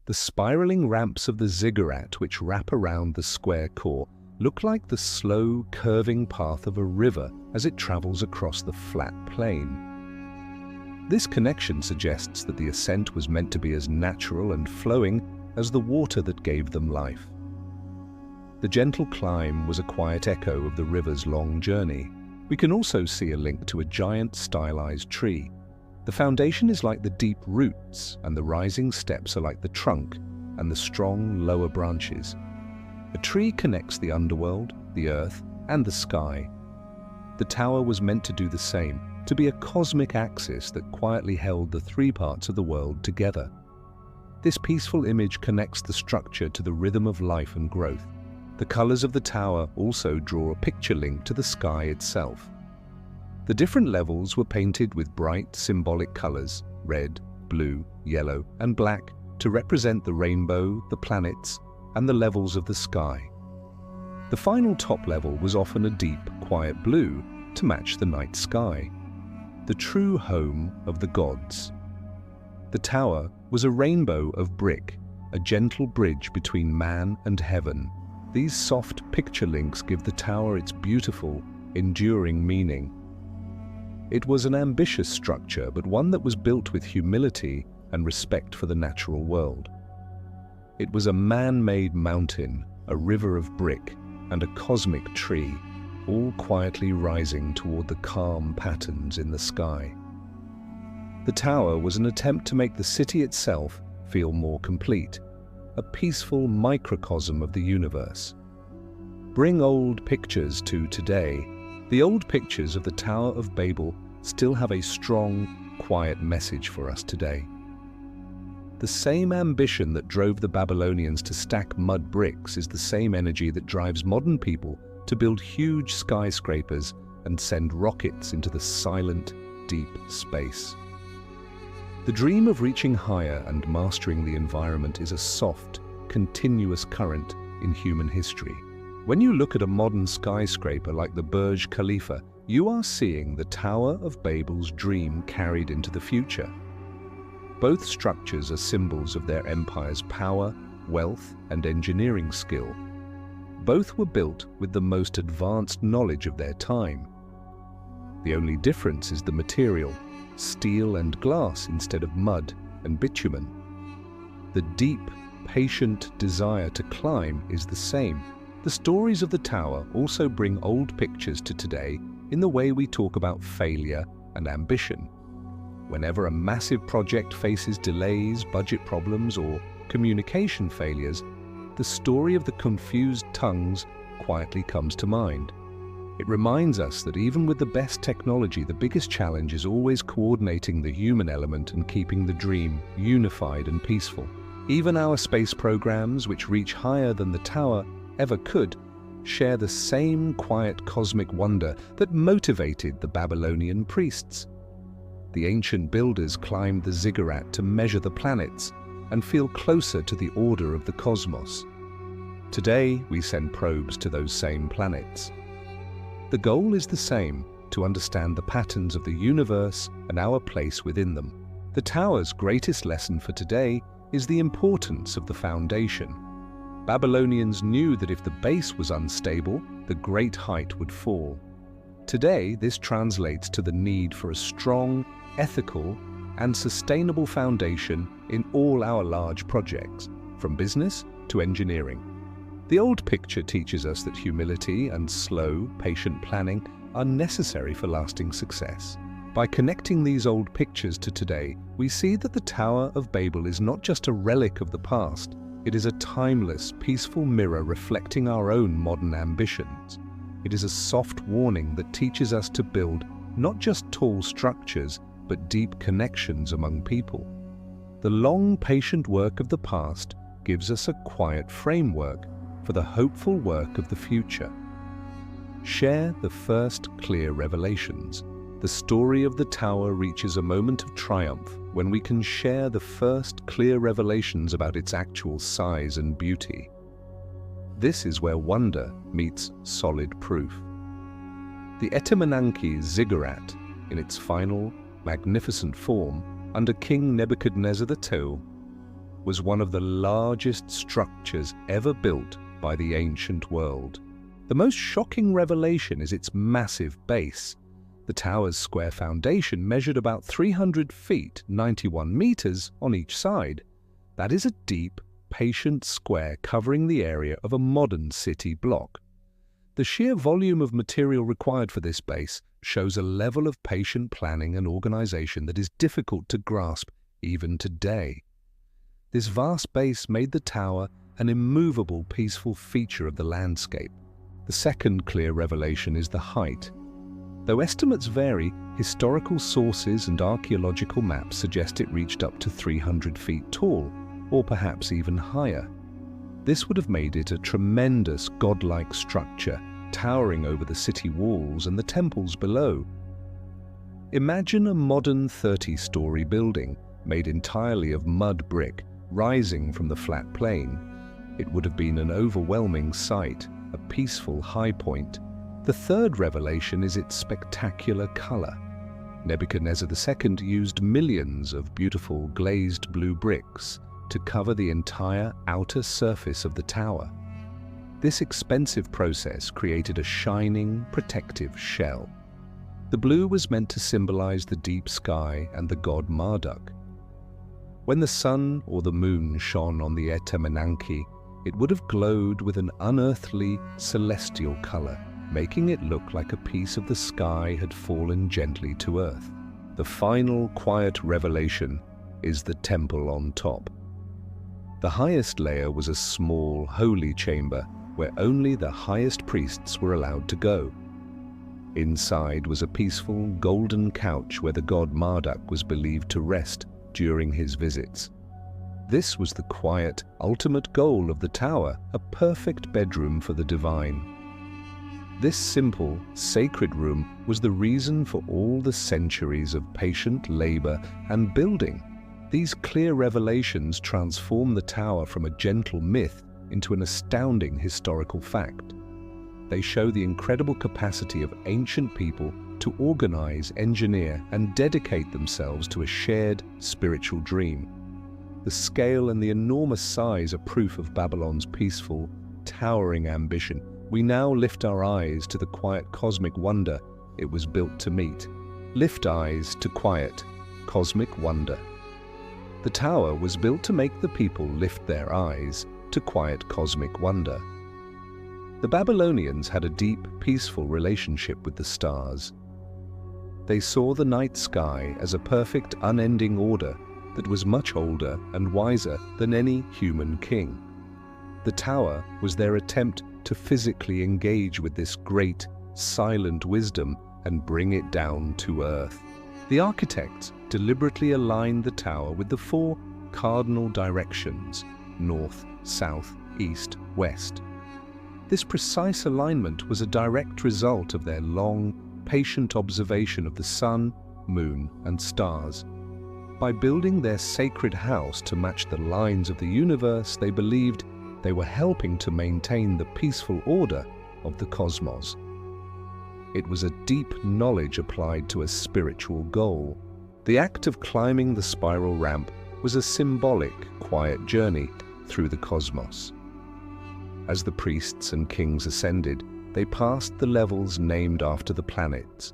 The spiraling ramps of the ziggurat, which wrap around the square core, look like the slow, curving path of a river as it travels across the flat plain. This connection suggests that the ascent was meant to be as natural and flowing as the water that gave them life. The gentle climb was a quiet echo of the river's long journey. We can also see a link to a giant stylized tree. The foundation is like the deep roots, and the rising steps are like the trunk and the strong lower branches. A tree connects the underworld, the earth, and the sky. The tower was meant to do the same, to be a cosmic axis that quietly held the 3 parts of the world together. This peaceful image connects the structure to the rhythm of life and growth. The colors of the tower also draw a picture link to the sky itself. The different levels were painted with bright, symbolic colors: red, blue, yellow, and black to represent the rainbow, the planets, and the levels of the sky. The final top level was often a deep, quiet blue to match the night sky, the true home of the gods. The tower was a rainbow of brick, a gentle bridge between man and heaven. These soft picture links give the tower its beautiful, enduring meaning. It was an ambitious structure, but one that was built with humility and respect for the natural world. It was a man-made mountain, a river of brick, and a cosmic tree, all quietly rising toward the calm patterns in the sky. The tower was an attempt to make the city itself feel more complete, a peaceful microcosm of the universe. Bring old pictures to today. The old pictures of the Tower of Babel still have a strong, quiet message for us today. The same ambition that drove the Babylonians to stack mud bricks is the same energy that drives modern people to build huge skyscrapers and send rockets into the silent, deep space. The dream of reaching higher and mastering the environment is a soft, continuous current in human history. When you look at a modern skyscraper like the Burj Khalifa, you are seeing the Tower of Babel's dream carried into the future. Both structures are symbols of their empire's power, wealth, and engineering skill. Both were built with the most advanced knowledge of their time. The only difference is the material, steel and glass instead of mud and bitumen. The deep, patient desire to climb is the same. The stories of the tower also bring old pictures to today in the way we talk about failure and ambition. Whenever a massive project faces delays, budget problems, or communication failures, the story of the confused tongues quietly comes to mind. It reminds us that even with the best technology, the biggest challenge is always coordinating the human element and keeping the dream unified and peaceful. Even our space programs, which reach higher than the tower ever could, share the same quiet cosmic wonder that motivated the Babylonian priests. The ancient builders climbed the Ziggurat to measure the planets and feel closer to the order of the cosmos. Today, we send probes to those same planets. The goal is the same, to understand the patterns of the universe and our place within them. The tower's greatest lesson for today is the importance of the foundation. Babylonians knew that if the base was unstable, the great height would fall. Today, this translates to the need for a strong, ethical, and sustainable foundation in all our large projects, from business to engineering. The old picture teaches us that humility and slow, patient planning are necessary for lasting success. By connecting these old pictures to today, we see that the Tower of Babel is not just a relic of the past, it is a timeless, peaceful mirror reflecting our own modern ambitions. It is a soft warning that teaches us to build not just tall structures, but deep connections among people. The long, patient work of the past gives us a quiet framework for the hopeful work of the future. Share the first clear revelations. The story of the tower reaches a moment of triumph when we can share the first clear revelations about its actual size and beauty. This is where wonder meets solid proof. The Etemenanki Ziggurat, in its final, magnificent form, under King Nebuchadnezzar II, was one of the largest structures ever built by the ancient world. The most shocking revelation is its massive base. The tower's square foundation measured about 300 feet, 91 meters on each side. That is a deep, patient square covering the area of a modern city block. The sheer volume of material required for this base shows a level of patient planning and organization that is difficult to grasp even today. This vast base made the tower an immovable, peaceful feature of the landscape. The second clear revelation is the height. Though estimates vary, historical sources and archaeological maps suggest it reached up to 300 feet tall, or perhaps even higher. This would have made it a tremendous godlike structure, towering over the city walls and the temples below. Imagine a modern 30-story building, made entirely of mud brick, rising from the flat plain. It would have been an overwhelming sight, a peaceful high point. The third revelation is its spectacular color. Nebuchadnezzar II used millions of beautiful glazed blue bricks to cover the entire outer surface of the tower. This expensive process created a shining, protective shell. The blue was meant to symbolize the deep sky and the god Marduk. When the sun or the moon shone on the Etemenanki, it would have glowed with an unearthly, celestial color, making it look like a piece of the sky had fallen gently to earth. The final quiet revelation is the temple on top. The highest layer was a small, holy chamber where only the highest priests were allowed to go. Inside was a peaceful, golden couch where the god Marduk was believed to rest during his visits. This was the quiet, ultimate goal of the tower, a perfect bedroom for the divine. This simple, sacred room was the reason for all the centuries of patient labor and building. These clear revelations transform the tower from a gentle myth into an astounding historical fact. They show the incredible capacity of ancient people to organize, engineer, and dedicate themselves to a shared spiritual dream. The scale and the enormous size are proof of Babylon's peaceful, towering ambition. We now lift our eyes to the quiet cosmic wonder it was built to meet. Lift eyes to quiet, cosmic wonder. The tower was built to make the people lift their eyes to quiet cosmic wonder. The Babylonians had a deep, peaceful relationship with the stars. They saw the night sky as a perfect, unending order that was much older and wiser than any human king. The tower was their attempt to physically engage with this great, silent wisdom and bring it down to earth. The architects deliberately aligned the tower with the four cardinal directions: north, south, east, west. This precise alignment was a direct result of their long, patient observation of the sun, moon, and stars. By building their sacred house to match the lines of the universe, they believed they were helping to maintain the peaceful order of the cosmos. It was a deep knowledge applied to a spiritual goal. The act of climbing the spiral ramp was a symbolic, quiet journey through the cosmos. As the priests and kings ascended, they passed the levels named after the planets.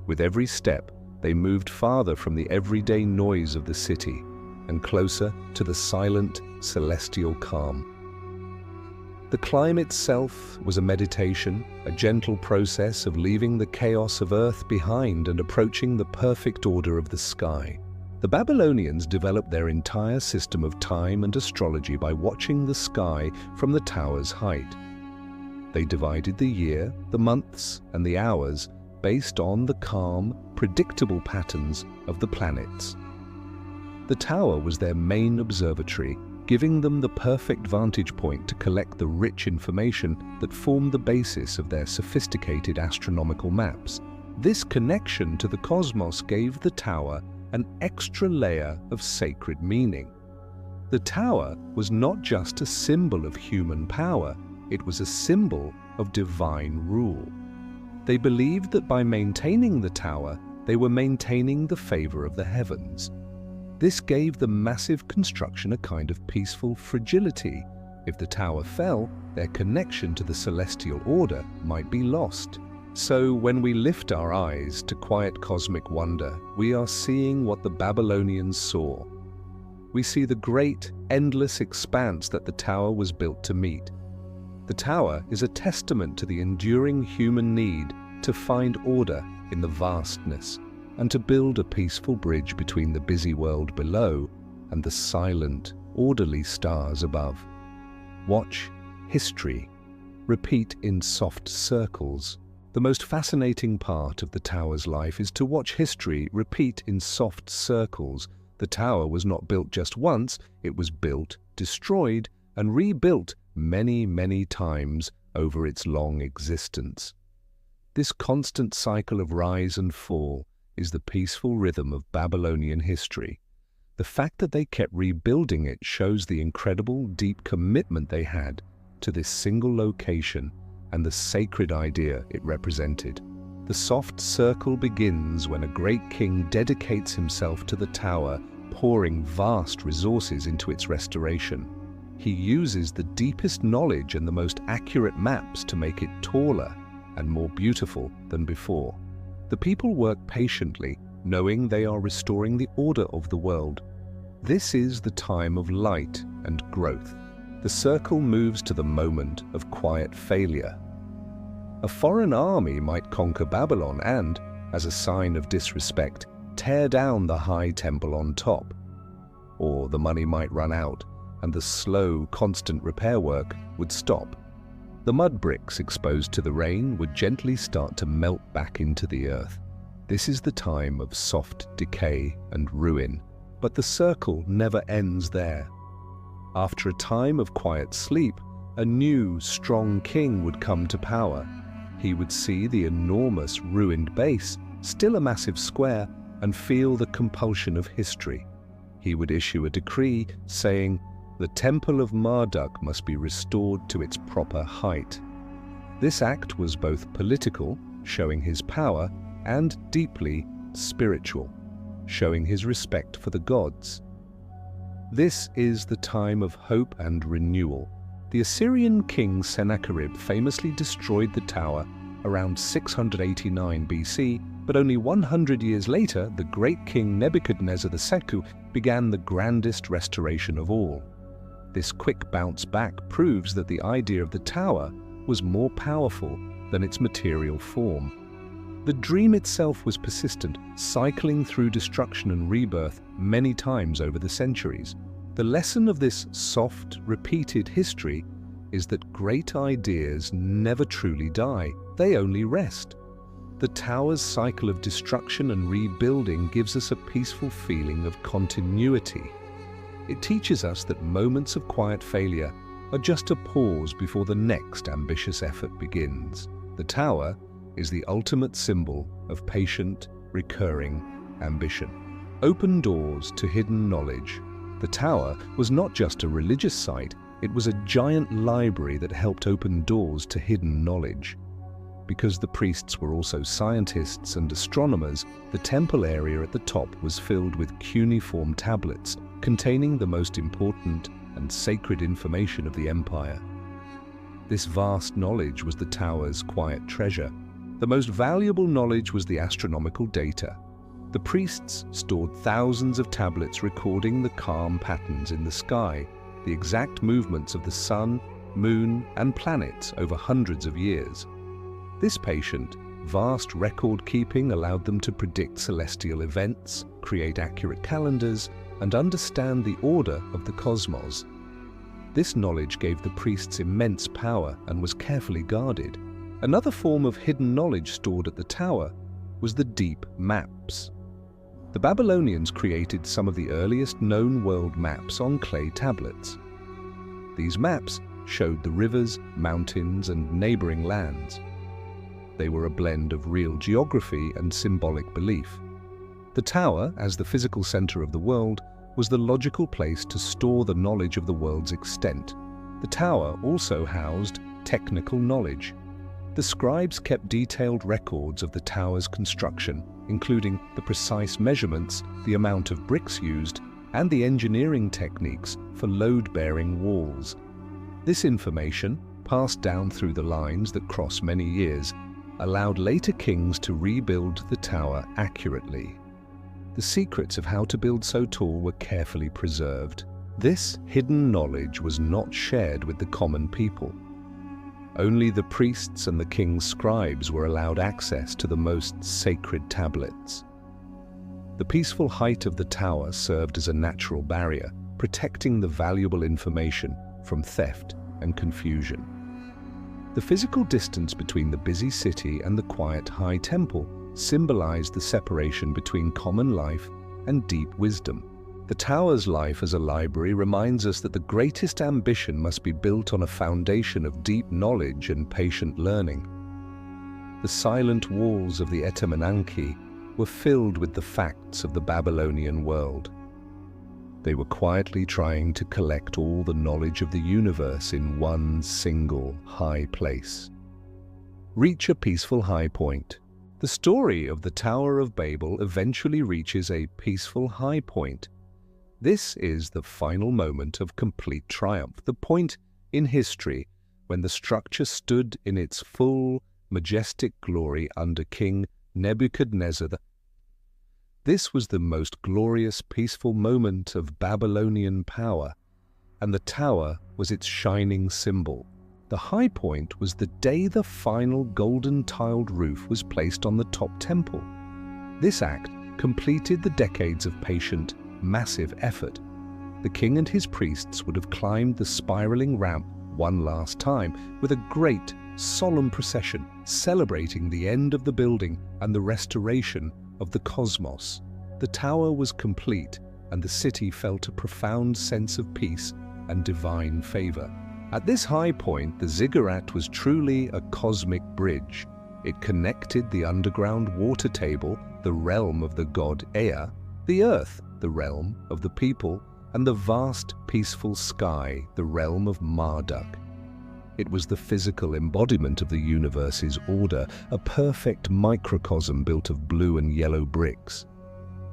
With every step, they moved farther from the everyday noise of the city and closer to the silent, celestial calm. The climb itself was a meditation, a gentle process of leaving the chaos of earth behind and approaching the perfect order of the sky. The Babylonians developed their entire system of time and astrology by watching the sky from the tower's height. They divided the year, the months, and the hours based on the calm, predictable patterns of the planets. The tower was their main observatory, giving them the perfect vantage point to collect the rich information that formed the basis of their sophisticated astronomical maps. This connection to the cosmos gave the tower an extra layer of sacred meaning. The tower was not just a symbol of human power, it was a symbol of divine rule. They believed that by maintaining the tower, they were maintaining the favor of the heavens. This gave the massive construction a kind of peaceful fragility. If the tower fell, their connection to the celestial order might be lost. So when we lift our eyes to quiet cosmic wonder, we are seeing what the Babylonians saw. We see the great, endless expanse that the tower was built to meet. The tower is a testament to the enduring human need to find order in the vastness and to build a peaceful bridge between the busy world below and the silent, orderly stars above. Watch history repeat in soft circles. The most fascinating part of the tower's life is to watch history repeat in soft circles. The tower was not built just once, it was built, destroyed, and rebuilt many, many times over its long existence. This constant cycle of rise and fall is the peaceful rhythm of Babylonian history. The fact that they kept rebuilding it shows the incredible, deep commitment they had to this single location and the sacred idea it represented. The soft circle begins when a great king dedicates himself to the tower, pouring vast resources into its restoration. He uses the deepest knowledge and the most accurate maps to make it taller and more beautiful than before. The people work patiently, knowing they are restoring the order of the world. This is the time of light and growth. The circle moves to the moment of quiet failure. A foreign army might conquer Babylon and, as a sign of disrespect, tear down the high temple on top. Or the money might run out, and the slow, constant repair work would stop. The mud bricks exposed to the rain would gently start to melt back into the earth. This is the time of soft decay and ruin, but the circle never ends there. After a time of quiet sleep, a new, strong king would come to power. He would see the enormous, ruined base, still a massive square, and feel the compulsion of history. He would issue a decree saying, "The Temple of Marduk must be restored to its proper height." This act was both political, showing his power, and deeply spiritual, showing his respect for the gods. This is the time of hope and renewal. The Assyrian king Sennacherib famously destroyed the tower around 689 BC, but only 100 years later, the great King Nebuchadnezzar II began the grandest restoration of all. This quick bounce back proves that the idea of the tower was more powerful than its material form. The dream itself was persistent, cycling through destruction and rebirth many times over the centuries. The lesson of this soft, repeated history is that great ideas never truly die, they only rest. The tower's cycle of destruction and rebuilding gives us a peaceful feeling of continuity. It teaches us that moments of quiet failure are just a pause before the next ambitious effort begins. The tower is the ultimate symbol of patient, recurring ambition. Open doors to hidden knowledge. The tower was not just a religious site, it was a giant library that helped open doors to hidden knowledge. Because the priests were also scientists and astronomers, the temple area at the top was filled with cuneiform tablets containing the most important and sacred information of the empire. This vast knowledge was the tower's quiet treasure. The most valuable knowledge was the astronomical data. The priests stored thousands of tablets recording the calm patterns in the sky, the exact movements of the sun, moon, and planets over hundreds of years. This patient, vast record-keeping allowed them to predict celestial events, create accurate calendars, and understand the order of the cosmos. This knowledge gave the priests immense power and was carefully guarded. Another form of hidden knowledge stored at the tower was the deep maps. The Babylonians created some of the earliest known world maps on clay tablets. These maps showed the rivers, mountains, and neighboring lands. They were a blend of real geography and symbolic belief. The tower, as the physical center of the world, was the logical place to store the knowledge of the world's extent. The tower also housed technical knowledge. The scribes kept detailed records of the tower's construction, including the precise measurements, the amount of bricks used, and the engineering techniques for load-bearing walls. This information, passed down through the lines that cross many years, allowed later kings to rebuild the tower accurately. The secrets of how to build so tall were carefully preserved. This hidden knowledge was not shared with the common people. Only the priests and the king's scribes were allowed access to the most sacred tablets. The peaceful height of the tower served as a natural barrier, protecting the valuable information from theft and confusion. The physical distance between the busy city and the quiet high temple symbolized the separation between common life and deep wisdom. The tower's life as a library reminds us that the greatest ambition must be built on a foundation of deep knowledge and patient learning. The silent walls of the Etemenanki were filled with the facts of the Babylonian world. They were quietly trying to collect all the knowledge of the universe in one single high place. Reach a peaceful high point. The story of the Tower of Babel eventually reaches a peaceful high point. This is the final moment of complete triumph, the point in history when the structure stood in its full, majestic glory under King Nebuchadnezzar II. This was the most glorious, peaceful moment of Babylonian power, and the tower was its shining symbol. The high point was the day the final golden tiled roof was placed on the top temple. This act completed the decades of patient, massive effort. The king and his priests would have climbed the spiraling ramp one last time with a great, solemn procession celebrating the end of the building and the restoration of the cosmos. The tower was complete, and the city felt a profound sense of peace and divine favor. At this high point, the Ziggurat was truly a cosmic bridge. It connected the underground water table, the realm of the god Ea, the earth, the realm of the people, and the vast, peaceful sky, the realm of Marduk. It was the physical embodiment of the universe's order, a perfect microcosm built of blue and yellow bricks.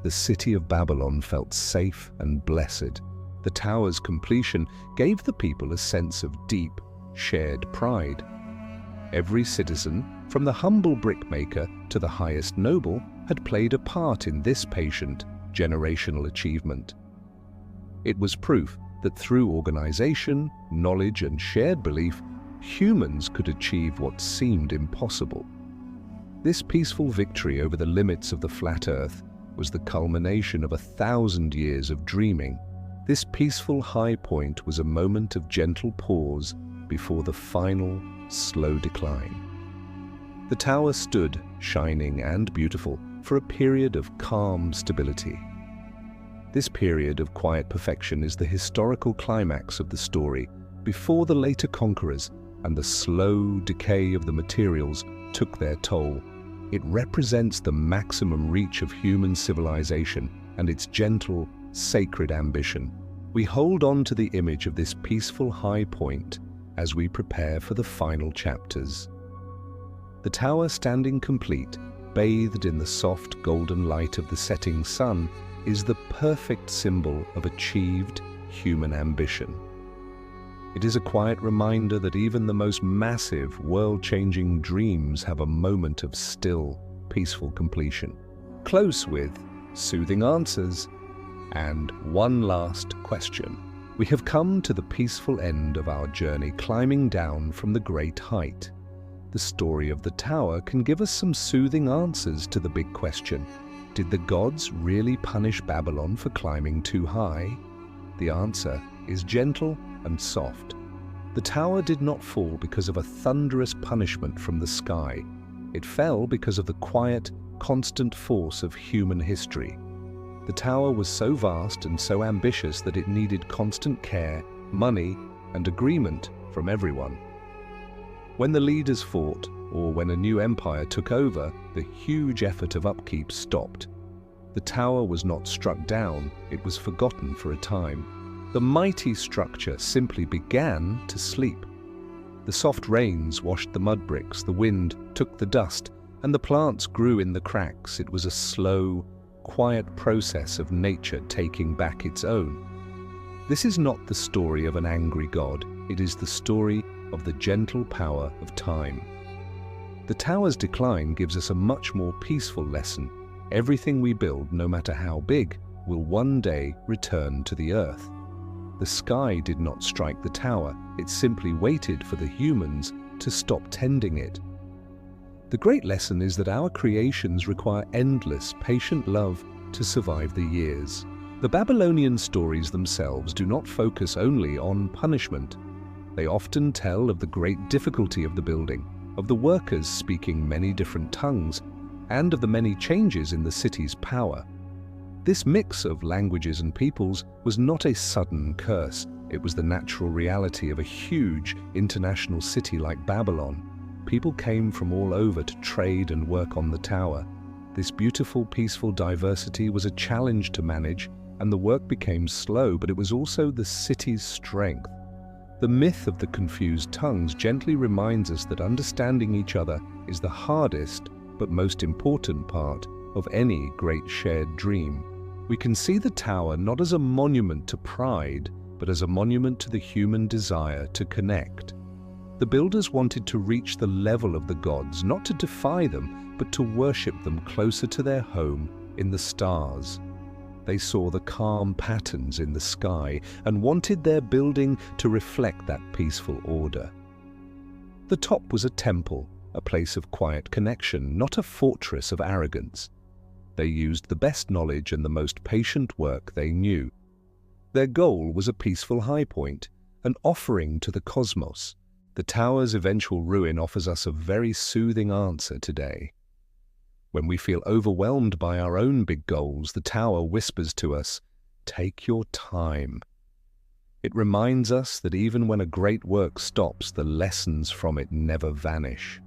The city of Babylon felt safe and blessed. The tower's completion gave the people a sense of deep, shared pride. Every citizen, from the humble brickmaker to the highest noble, had played a part in this patient, generational achievement. It was proof that through organization, knowledge, and shared belief, humans could achieve what seemed impossible. This peaceful victory over the limits of the flat earth was the culmination of 1,000 years of dreaming. This peaceful high point was a moment of gentle pause before the final, slow decline. The tower stood, shining and beautiful, for a period of calm stability. This period of quiet perfection is the historical climax of the story, before the later conquerors and the slow decay of the materials took their toll. It represents the maximum reach of human civilization and its gentle, sacred ambition. We hold on to the image of this peaceful high point as we prepare for the final chapters. The tower standing complete, bathed in the soft golden light of the setting sun, is the perfect symbol of achieved human ambition. It is a quiet reminder that even the most massive, world-changing dreams have a moment of still, peaceful completion. Close with soothing answers and one last question. We have come to the peaceful end of our journey, climbing down from the great height. The story of the tower can give us some soothing answers to the big question. Did the gods really punish Babylon for climbing too high? The answer is gentle and soft. The tower did not fall because of a thunderous punishment from the sky. It fell because of the quiet, constant force of human history. The tower was so vast and so ambitious that it needed constant care, money, and agreement from everyone. When the leaders fought, or when a new empire took over, the huge effort of upkeep stopped. The tower was not struck down, it was forgotten for a time. The mighty structure simply began to sleep. The soft rains washed the mud bricks, the wind took the dust, and the plants grew in the cracks. It was a slow, quiet process of nature taking back its own. This is not the story of an angry god, it is the story of the gentle power of time. The tower's decline gives us a much more peaceful lesson. Everything we build, no matter how big, will one day return to the earth. The sky did not strike the tower, it simply waited for the humans to stop tending it. The great lesson is that our creations require endless, patient love to survive the years. The Babylonian stories themselves do not focus only on punishment. They often tell of the great difficulty of the building, of the workers speaking many different tongues, and of the many changes in the city's power. This mix of languages and peoples was not a sudden curse. It was the natural reality of a huge international city like Babylon. People came from all over to trade and work on the tower. This beautiful, peaceful diversity was a challenge to manage and the work became slow, but it was also the city's strength. The myth of the confused tongues gently reminds us that understanding each other is the hardest but most important part of any great shared dream. We can see the tower not as a monument to pride, but as a monument to the human desire to connect. The builders wanted to reach the level of the gods, not to defy them, but to worship them closer to their home in the stars. They saw the calm patterns in the sky and wanted their building to reflect that peaceful order. The top was a temple, a place of quiet connection, not a fortress of arrogance. They used the best knowledge and the most patient work they knew. Their goal was a peaceful high point, an offering to the cosmos. The tower's eventual ruin offers us a very soothing answer today. When we feel overwhelmed by our own big goals, the tower whispers to us, "Take your time." It reminds us that even when a great work stops, the lessons from it never vanish.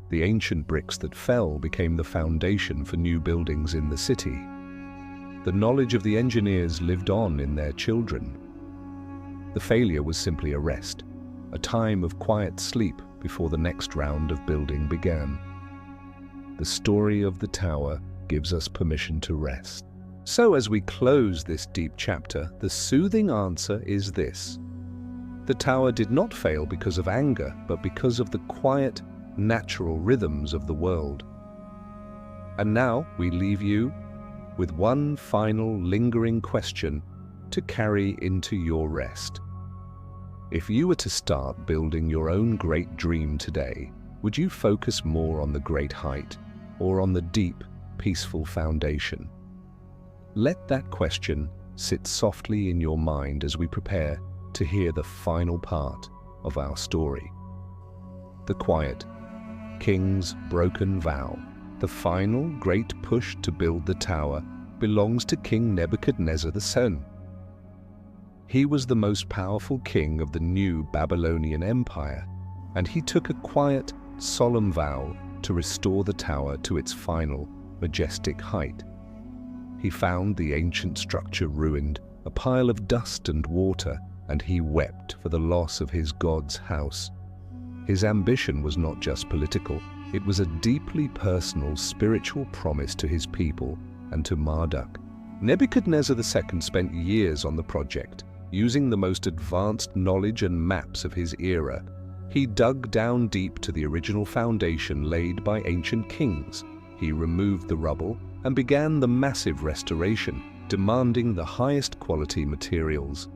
The ancient bricks that fell became the foundation for new buildings in the city. The knowledge of the engineers lived on in their children. The failure was simply a rest, a time of quiet sleep before the next round of building began. The story of the tower gives us permission to rest. So as we close this deep chapter, the soothing answer is this. The tower did not fail because of anger, but because of the quiet, natural rhythms of the world. And now we leave you with one final lingering question to carry into your rest. If you were to start building your own great dream today, would you focus more on the great height or on the deep, peaceful foundation? Let that question sit softly in your mind as we prepare to hear the final part of our story. The quiet king's broken vow, the final great push to build the tower, belongs to King Nebuchadnezzar II. He was the most powerful king of the new Babylonian Empire, and he took a quiet, solemn vow to restore the tower to its final, majestic height. He found the ancient structure ruined, a pile of dust and water, and he wept for the loss of his God's house. His ambition was not just political, it was a deeply personal, spiritual promise to his people and to Marduk. Nebuchadnezzar II spent years on the project, using the most advanced knowledge and maps of his era. He dug down deep to the original foundation laid by ancient kings. He removed the rubble and began the massive restoration, demanding the highest quality materials.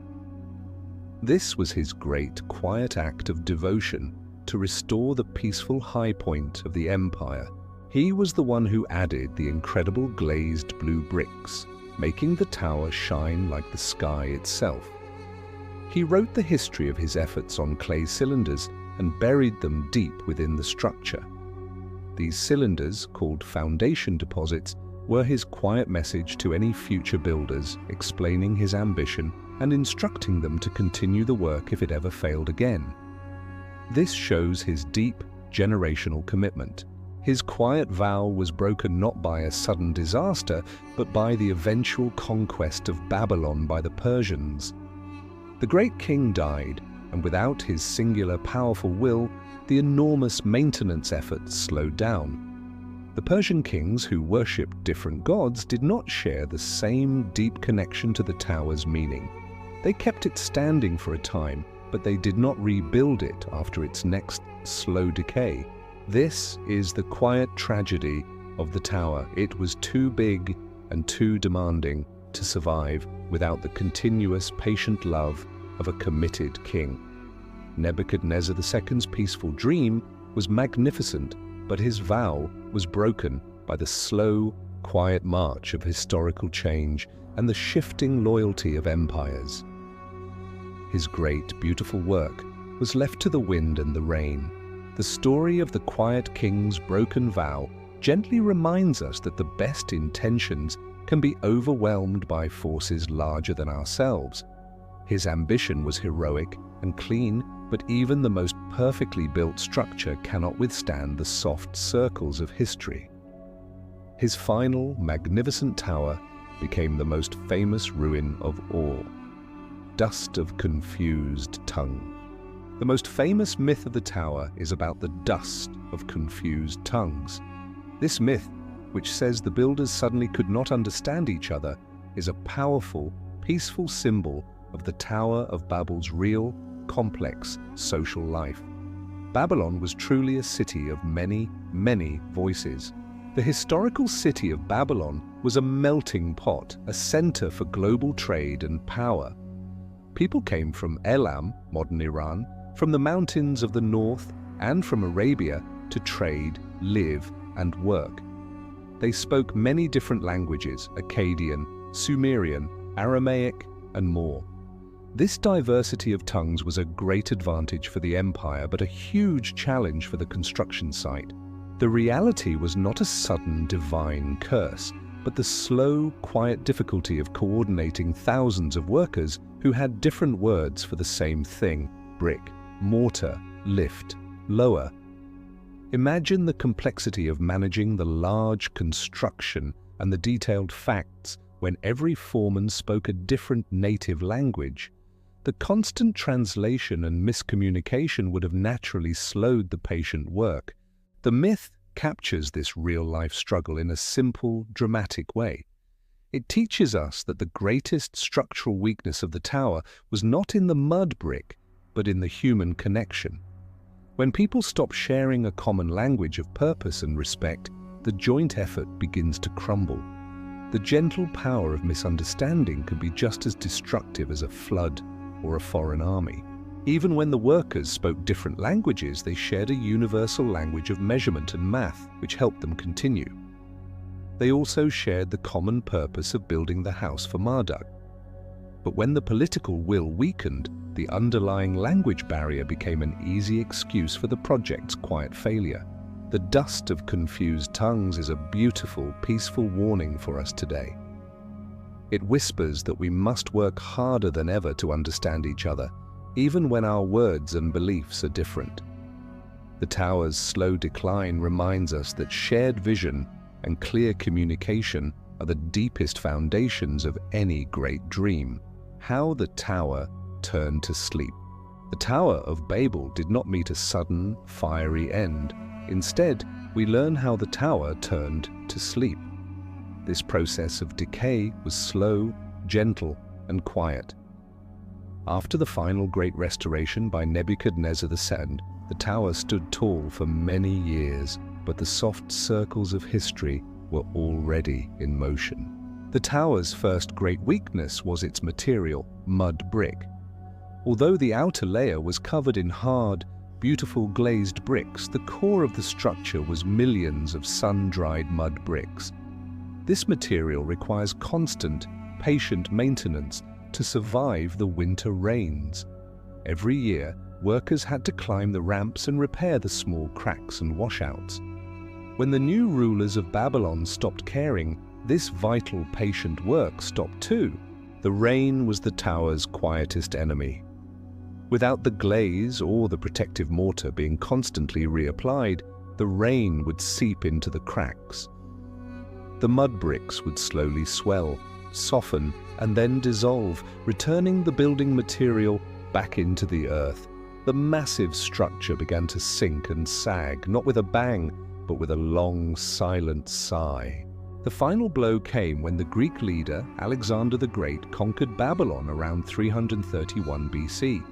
This was his great, quiet act of devotion to restore the peaceful high point of the empire. He was the one who added the incredible glazed blue bricks, making the tower shine like the sky itself. He wrote the history of his efforts on clay cylinders and buried them deep within the structure. These cylinders, called foundation deposits, were his quiet message to any future builders, explaining his ambition and instructing them to continue the work if it ever failed again. This shows his deep, generational commitment. His quiet vow was broken not by a sudden disaster, but by the eventual conquest of Babylon by the Persians. The great king died, and without his singular powerful will, the enormous maintenance efforts slowed down. The Persian kings who worshipped different gods did not share the same deep connection to the tower's meaning. They kept it standing for a time, but they did not rebuild it after its next slow decay. This is the quiet tragedy of the tower. It was too big and too demanding to survive without the continuous, patient love of a committed king. Nebuchadnezzar II's peaceful dream was magnificent, but his vow was broken by the slow, quiet march of historical change and the shifting loyalty of empires. His great, beautiful work was left to the wind and the rain. The story of the quiet king's broken vow gently reminds us that the best intentions can be overwhelmed by forces larger than ourselves. His ambition was heroic and clean, but even the most perfectly built structure cannot withstand the soft circles of history. His final, magnificent tower became the most famous ruin of all. Dust of confused tongue. The most famous myth of the tower is about the dust of confused tongues. This myth, which says the builders suddenly could not understand each other, is a powerful, peaceful symbol of the Tower of Babel's real, complex social life. Babylon was truly a city of many, many voices. The historical city of Babylon was a melting pot, a center for global trade and power. People came from Elam, modern Iran, from the mountains of the north, and from Arabia to trade, live, and work. They spoke many different languages: Akkadian, Sumerian, Aramaic, and more. This diversity of tongues was a great advantage for the empire, but a huge challenge for the construction site. The reality was not a sudden divine curse, but the slow, quiet difficulty of coordinating thousands of workers who had different words for the same thing: brick, mortar, lift, lower. Imagine the complexity of managing the large construction and the detailed facts when every foreman spoke a different native language. The constant translation and miscommunication would have naturally slowed the patient work. The myth captures this real-life struggle in a simple, dramatic way. It teaches us that the greatest structural weakness of the tower was not in the mud brick, but in the human connection. When people stop sharing a common language of purpose and respect, the joint effort begins to crumble. The gentle power of misunderstanding can be just as destructive as a flood or a foreign army. Even when the workers spoke different languages, they shared a universal language of measurement and math, which helped them continue. They also shared the common purpose of building the house for Marduk. But when the political will weakened, the underlying language barrier became an easy excuse for the project's quiet failure. The dust of confused tongues is a beautiful, peaceful warning for us today. It whispers that we must work harder than ever to understand each other, even when our words and beliefs are different. The tower's slow decline reminds us that shared vision and clear communication are the deepest foundations of any great dream. How the tower turned to sleep. The Tower of Babel did not meet a sudden, fiery end. Instead, we learn how the tower turned to sleep. This process of decay was slow, gentle, and quiet. After the final great restoration by Nebuchadnezzar II, the tower stood tall for many years, but the soft circles of history were already in motion. The tower's first great weakness was its material, mud brick. Although the outer layer was covered in hard, beautiful glazed bricks, the core of the structure was millions of sun-dried mud bricks. This material requires constant, patient maintenance to survive the winter rains. Every year, workers had to climb the ramps and repair the small cracks and washouts. When the new rulers of Babylon stopped caring, this vital, patient work stopped too. The rain was the tower's quietest enemy. Without the glaze or the protective mortar being constantly reapplied, the rain would seep into the cracks. The mud bricks would slowly swell, soften, and then dissolve, returning the building material back into the earth. The massive structure began to sink and sag, not with a bang, but with a long, silent sigh. The final blow came when the Greek leader Alexander the Great conquered Babylon around 331 BC.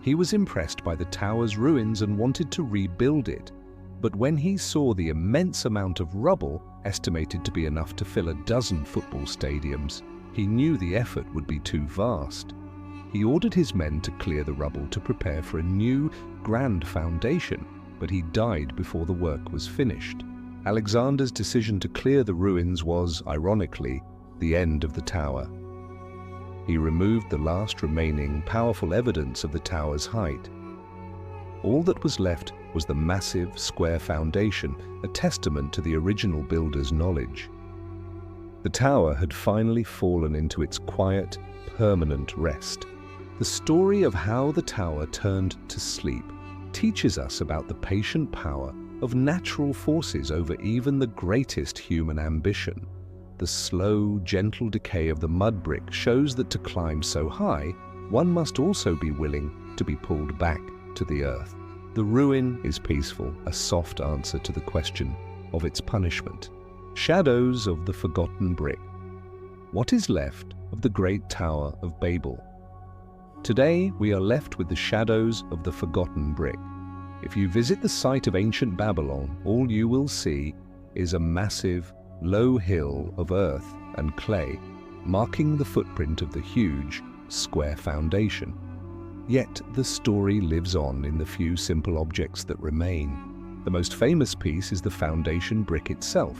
He was impressed by the tower's ruins and wanted to rebuild it. But when he saw the immense amount of rubble, estimated to be enough to fill a dozen football stadiums, he knew the effort would be too vast. He ordered his men to clear the rubble to prepare for a new, grand foundation, but he died before the work was finished. Alexander's decision to clear the ruins was, ironically, the end of the tower. He removed the last remaining powerful evidence of the tower's height. All that was left was the massive, square foundation, a testament to the original builder's knowledge. The tower had finally fallen into its quiet, permanent rest. The story of how the tower turned to sleep teaches us about the patient power of natural forces over even the greatest human ambition. The the slow, gentle decay of the mud brick shows that to climb so high, one must also be willing to be pulled back to the earth. The ruin is peaceful, a soft answer to the question of its punishment. Shadows of the forgotten brick. What is left of the great Tower of Babel? Today, we are left with the shadows of the forgotten brick. If you visit the site of ancient Babylon, all you will see is a massive, low hill of earth and clay, marking the footprint of the huge, square foundation. Yet the story lives on in the few simple objects that remain. The most famous piece is the foundation brick itself.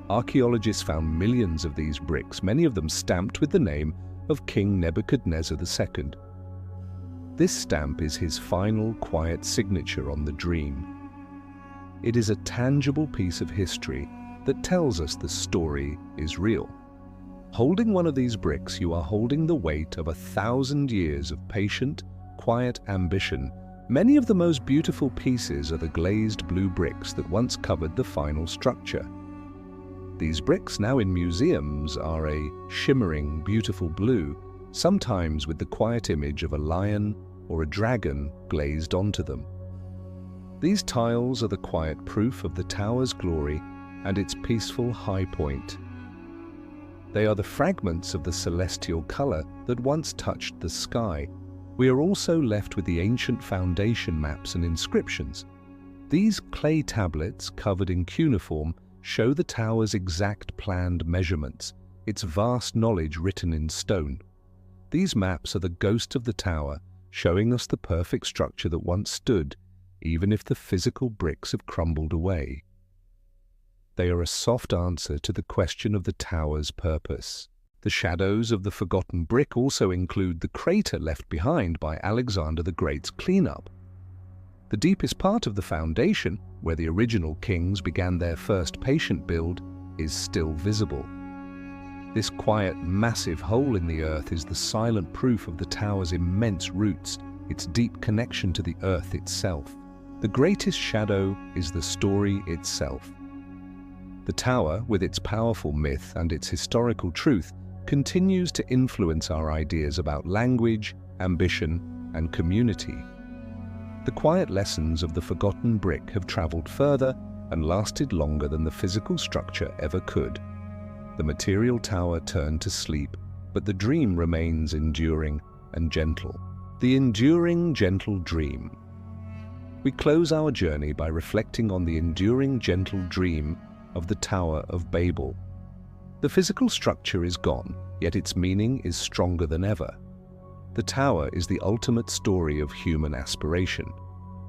Archaeologists found millions of these bricks, many of them stamped with the name of King Nebuchadnezzar II. This stamp is his final, quiet signature on the dream. It is a tangible piece of history that tells us the story is real. Holding one of these bricks, you are holding the weight of 1,000 years of patient, quiet ambition. Many of the most beautiful pieces are the glazed blue bricks that once covered the final structure. These bricks, now in museums, are a shimmering, beautiful blue, sometimes with the quiet image of a lion or a dragon glazed onto them. These tiles are the quiet proof of the tower's glory and its peaceful high point. They are the fragments of the celestial color that once touched the sky. We are also left with the ancient foundation maps and inscriptions. These clay tablets, covered in cuneiform, show the tower's exact planned measurements, its vast knowledge written in stone. These maps are the ghost of the tower, showing us the perfect structure that once stood, even if the physical bricks have crumbled away. They are a soft answer to the question of the tower's purpose. The shadows of the forgotten brick also include the crater left behind by Alexander the Great's cleanup. The deepest part of the foundation, where the original kings began their first patient build, is still visible. This quiet, massive hole in the earth is the silent proof of the tower's immense roots, its deep connection to the earth itself. The greatest shadow is the story itself. The tower, with its powerful myth and its historical truth, continues to influence our ideas about language, ambition, and community. The quiet lessons of the forgotten brick have traveled further and lasted longer than the physical structure ever could. The material tower turned to sleep, but the dream remains enduring and gentle. The enduring, gentle dream. We close our journey by reflecting on the enduring, gentle dream of the Tower of Babel. The physical structure is gone, yet its meaning is stronger than ever. The tower is the ultimate story of human aspiration,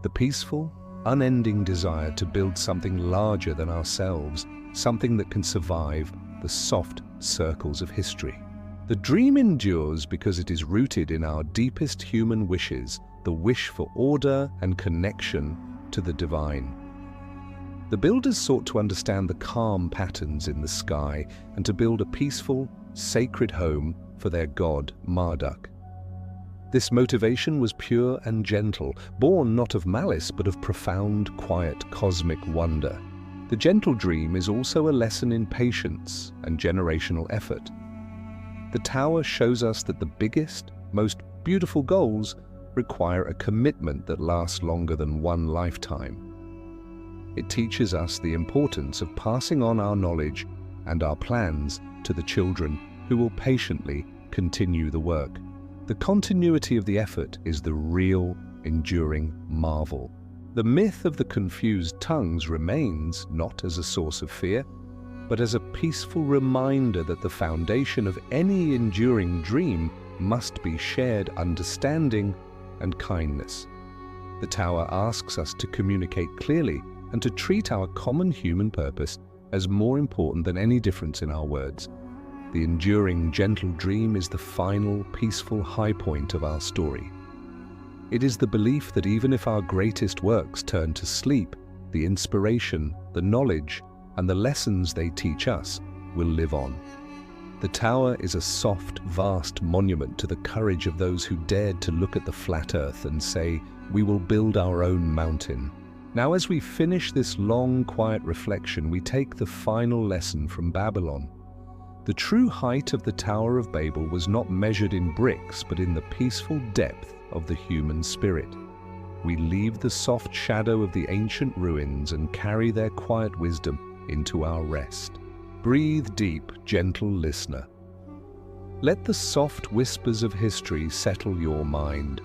the peaceful, unending desire to build something larger than ourselves, something that can survive the soft circles of history. The dream endures because it is rooted in our deepest human wishes, the wish for order and connection to the divine. The builders sought to understand the calm patterns in the sky and to build a peaceful, sacred home for their god, Marduk. This motivation was pure and gentle, born not of malice but of profound, quiet, cosmic wonder. The gentle dream is also a lesson in patience and generational effort. The tower shows us that the biggest, most beautiful goals require a commitment that lasts longer than one lifetime. It teaches us the importance of passing on our knowledge and our plans to the children who will patiently continue the work. The continuity of the effort is the real, enduring marvel. The myth of the confused tongues remains not as a source of fear, but as a peaceful reminder that the foundation of any enduring dream must be shared understanding and kindness. The tower asks us to communicate clearly and to treat our common human purpose as more important than any difference in our words. The enduring, gentle dream is the final, peaceful high point of our story. It is the belief that even if our greatest works turn to sleep, the inspiration, the knowledge, and the lessons they teach us will live on. The tower is a soft, vast monument to the courage of those who dared to look at the flat earth and say, "We will build our own mountain." Now, as we finish this long, quiet reflection, we take the final lesson from Babylon. The true height of the Tower of Babel was not measured in bricks, but in the peaceful depth of the human spirit. We leave the soft shadow of the ancient ruins and carry their quiet wisdom into our rest. Breathe deep, gentle listener. Let the soft whispers of history settle your mind.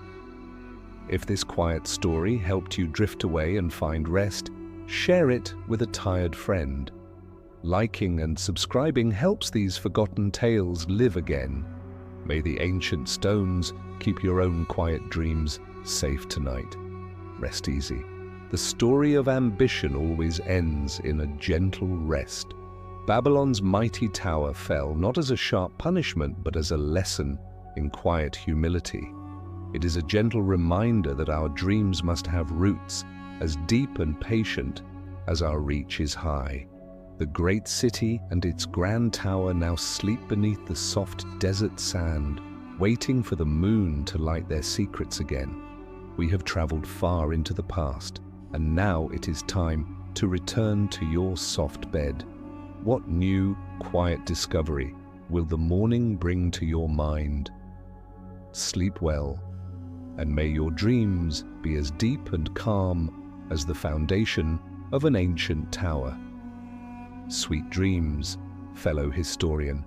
If this quiet story helped you drift away and find rest, share it with a tired friend. Liking and subscribing helps these forgotten tales live again. May the ancient stones keep your own quiet dreams safe tonight. Rest easy. The story of ambition always ends in a gentle rest. Babylon's mighty tower fell not as a sharp punishment, but as a lesson in quiet humility. It is a gentle reminder that our dreams must have roots as deep and patient as our reach is high. The great city and its grand tower now sleep beneath the soft desert sand, waiting for the moon to light their secrets again. We have traveled far into the past, and now it is time to return to your soft bed. What new, quiet discovery will the morning bring to your mind? Sleep well, and may your dreams be as deep and calm as the foundation of an ancient tower. Sweet dreams, fellow historian.